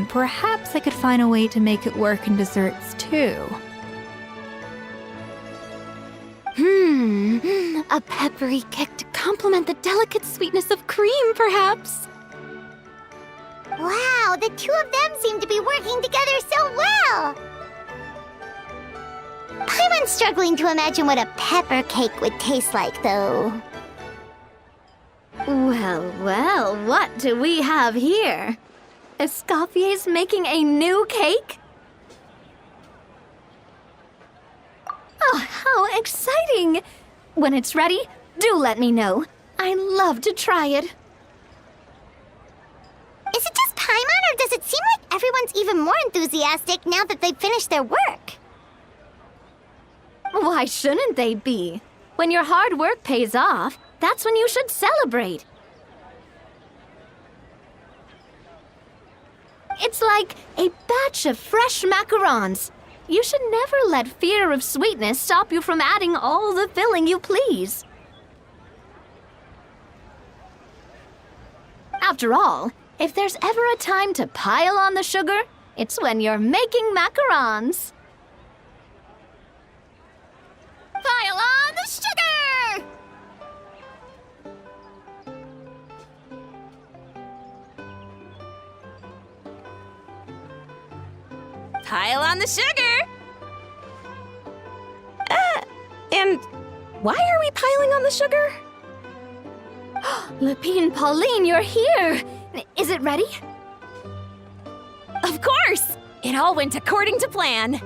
Perhaps I could find a way to make it work in desserts too. A peppery kick to complement the delicate sweetness of cream, perhaps. Wow, the two of them seem to be working together so well. I'm struggling to imagine what a pepper cake would taste like, though. Well, well, what do we have here? Escoffier's making a new cake? Oh, how exciting! When it's ready, do let me know. I'd love to try it. Is it just Paimon, or does it seem like everyone's even more enthusiastic now that they've finished their work? Why shouldn't they be? When your hard work pays off, that's when you should celebrate. It's like a batch of fresh macarons. You should never let fear of sweetness stop you from adding all the filling you please. After all, if there's ever a time to pile on the sugar, it's when you're making macarons. Pile on the sugar! Pile on the sugar! And why are we piling on the sugar? Lapine Pauline, you're here! Is it ready? Of course! It all went according to plan.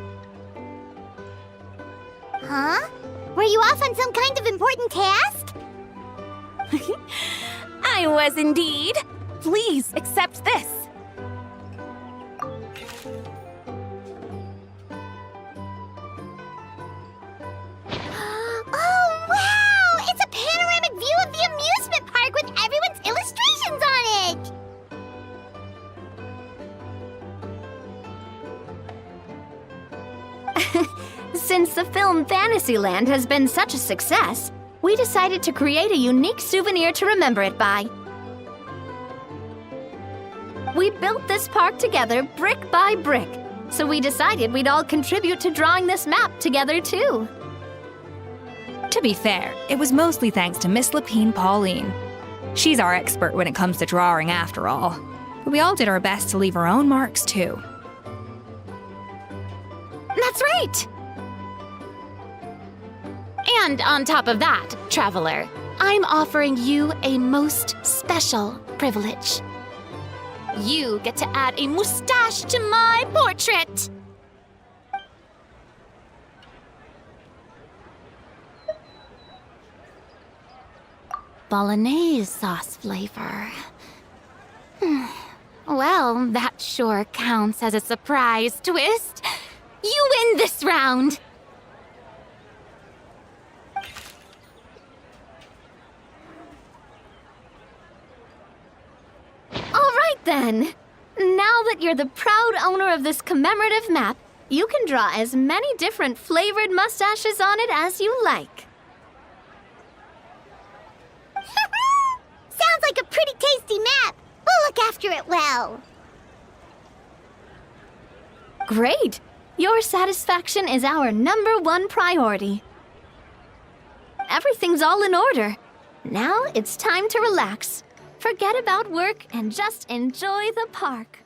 Huh? Were you off on some kind of important task? I was indeed. Please accept this. Oh, wow! It's a panoramic view of the amusement park with everyone's illustrations on it! Since the film Fantasyland has been such a success, we decided to create a unique souvenir to remember it by. We built this park together brick by brick, so we decided we'd all contribute to drawing this map together too. To be fair, it was mostly thanks to Miss Lapine Pauline. She's our expert when it comes to drawing after all. But we all did our best to leave our own marks too. That's right! And on top of that, Traveler, I'm offering you a most special privilege. You get to add a mustache to my portrait! Bolognese sauce flavor. Well, that sure counts as a surprise twist. You win this round! All right then. Now that you're the proud owner of this commemorative map, you can draw as many different flavored mustaches on it as you like. Sounds like a pretty tasty map. We'll look after it well. Great! Your satisfaction is our #1 priority. Everything's all in order. Now it's time to relax. Forget about work and just enjoy the park.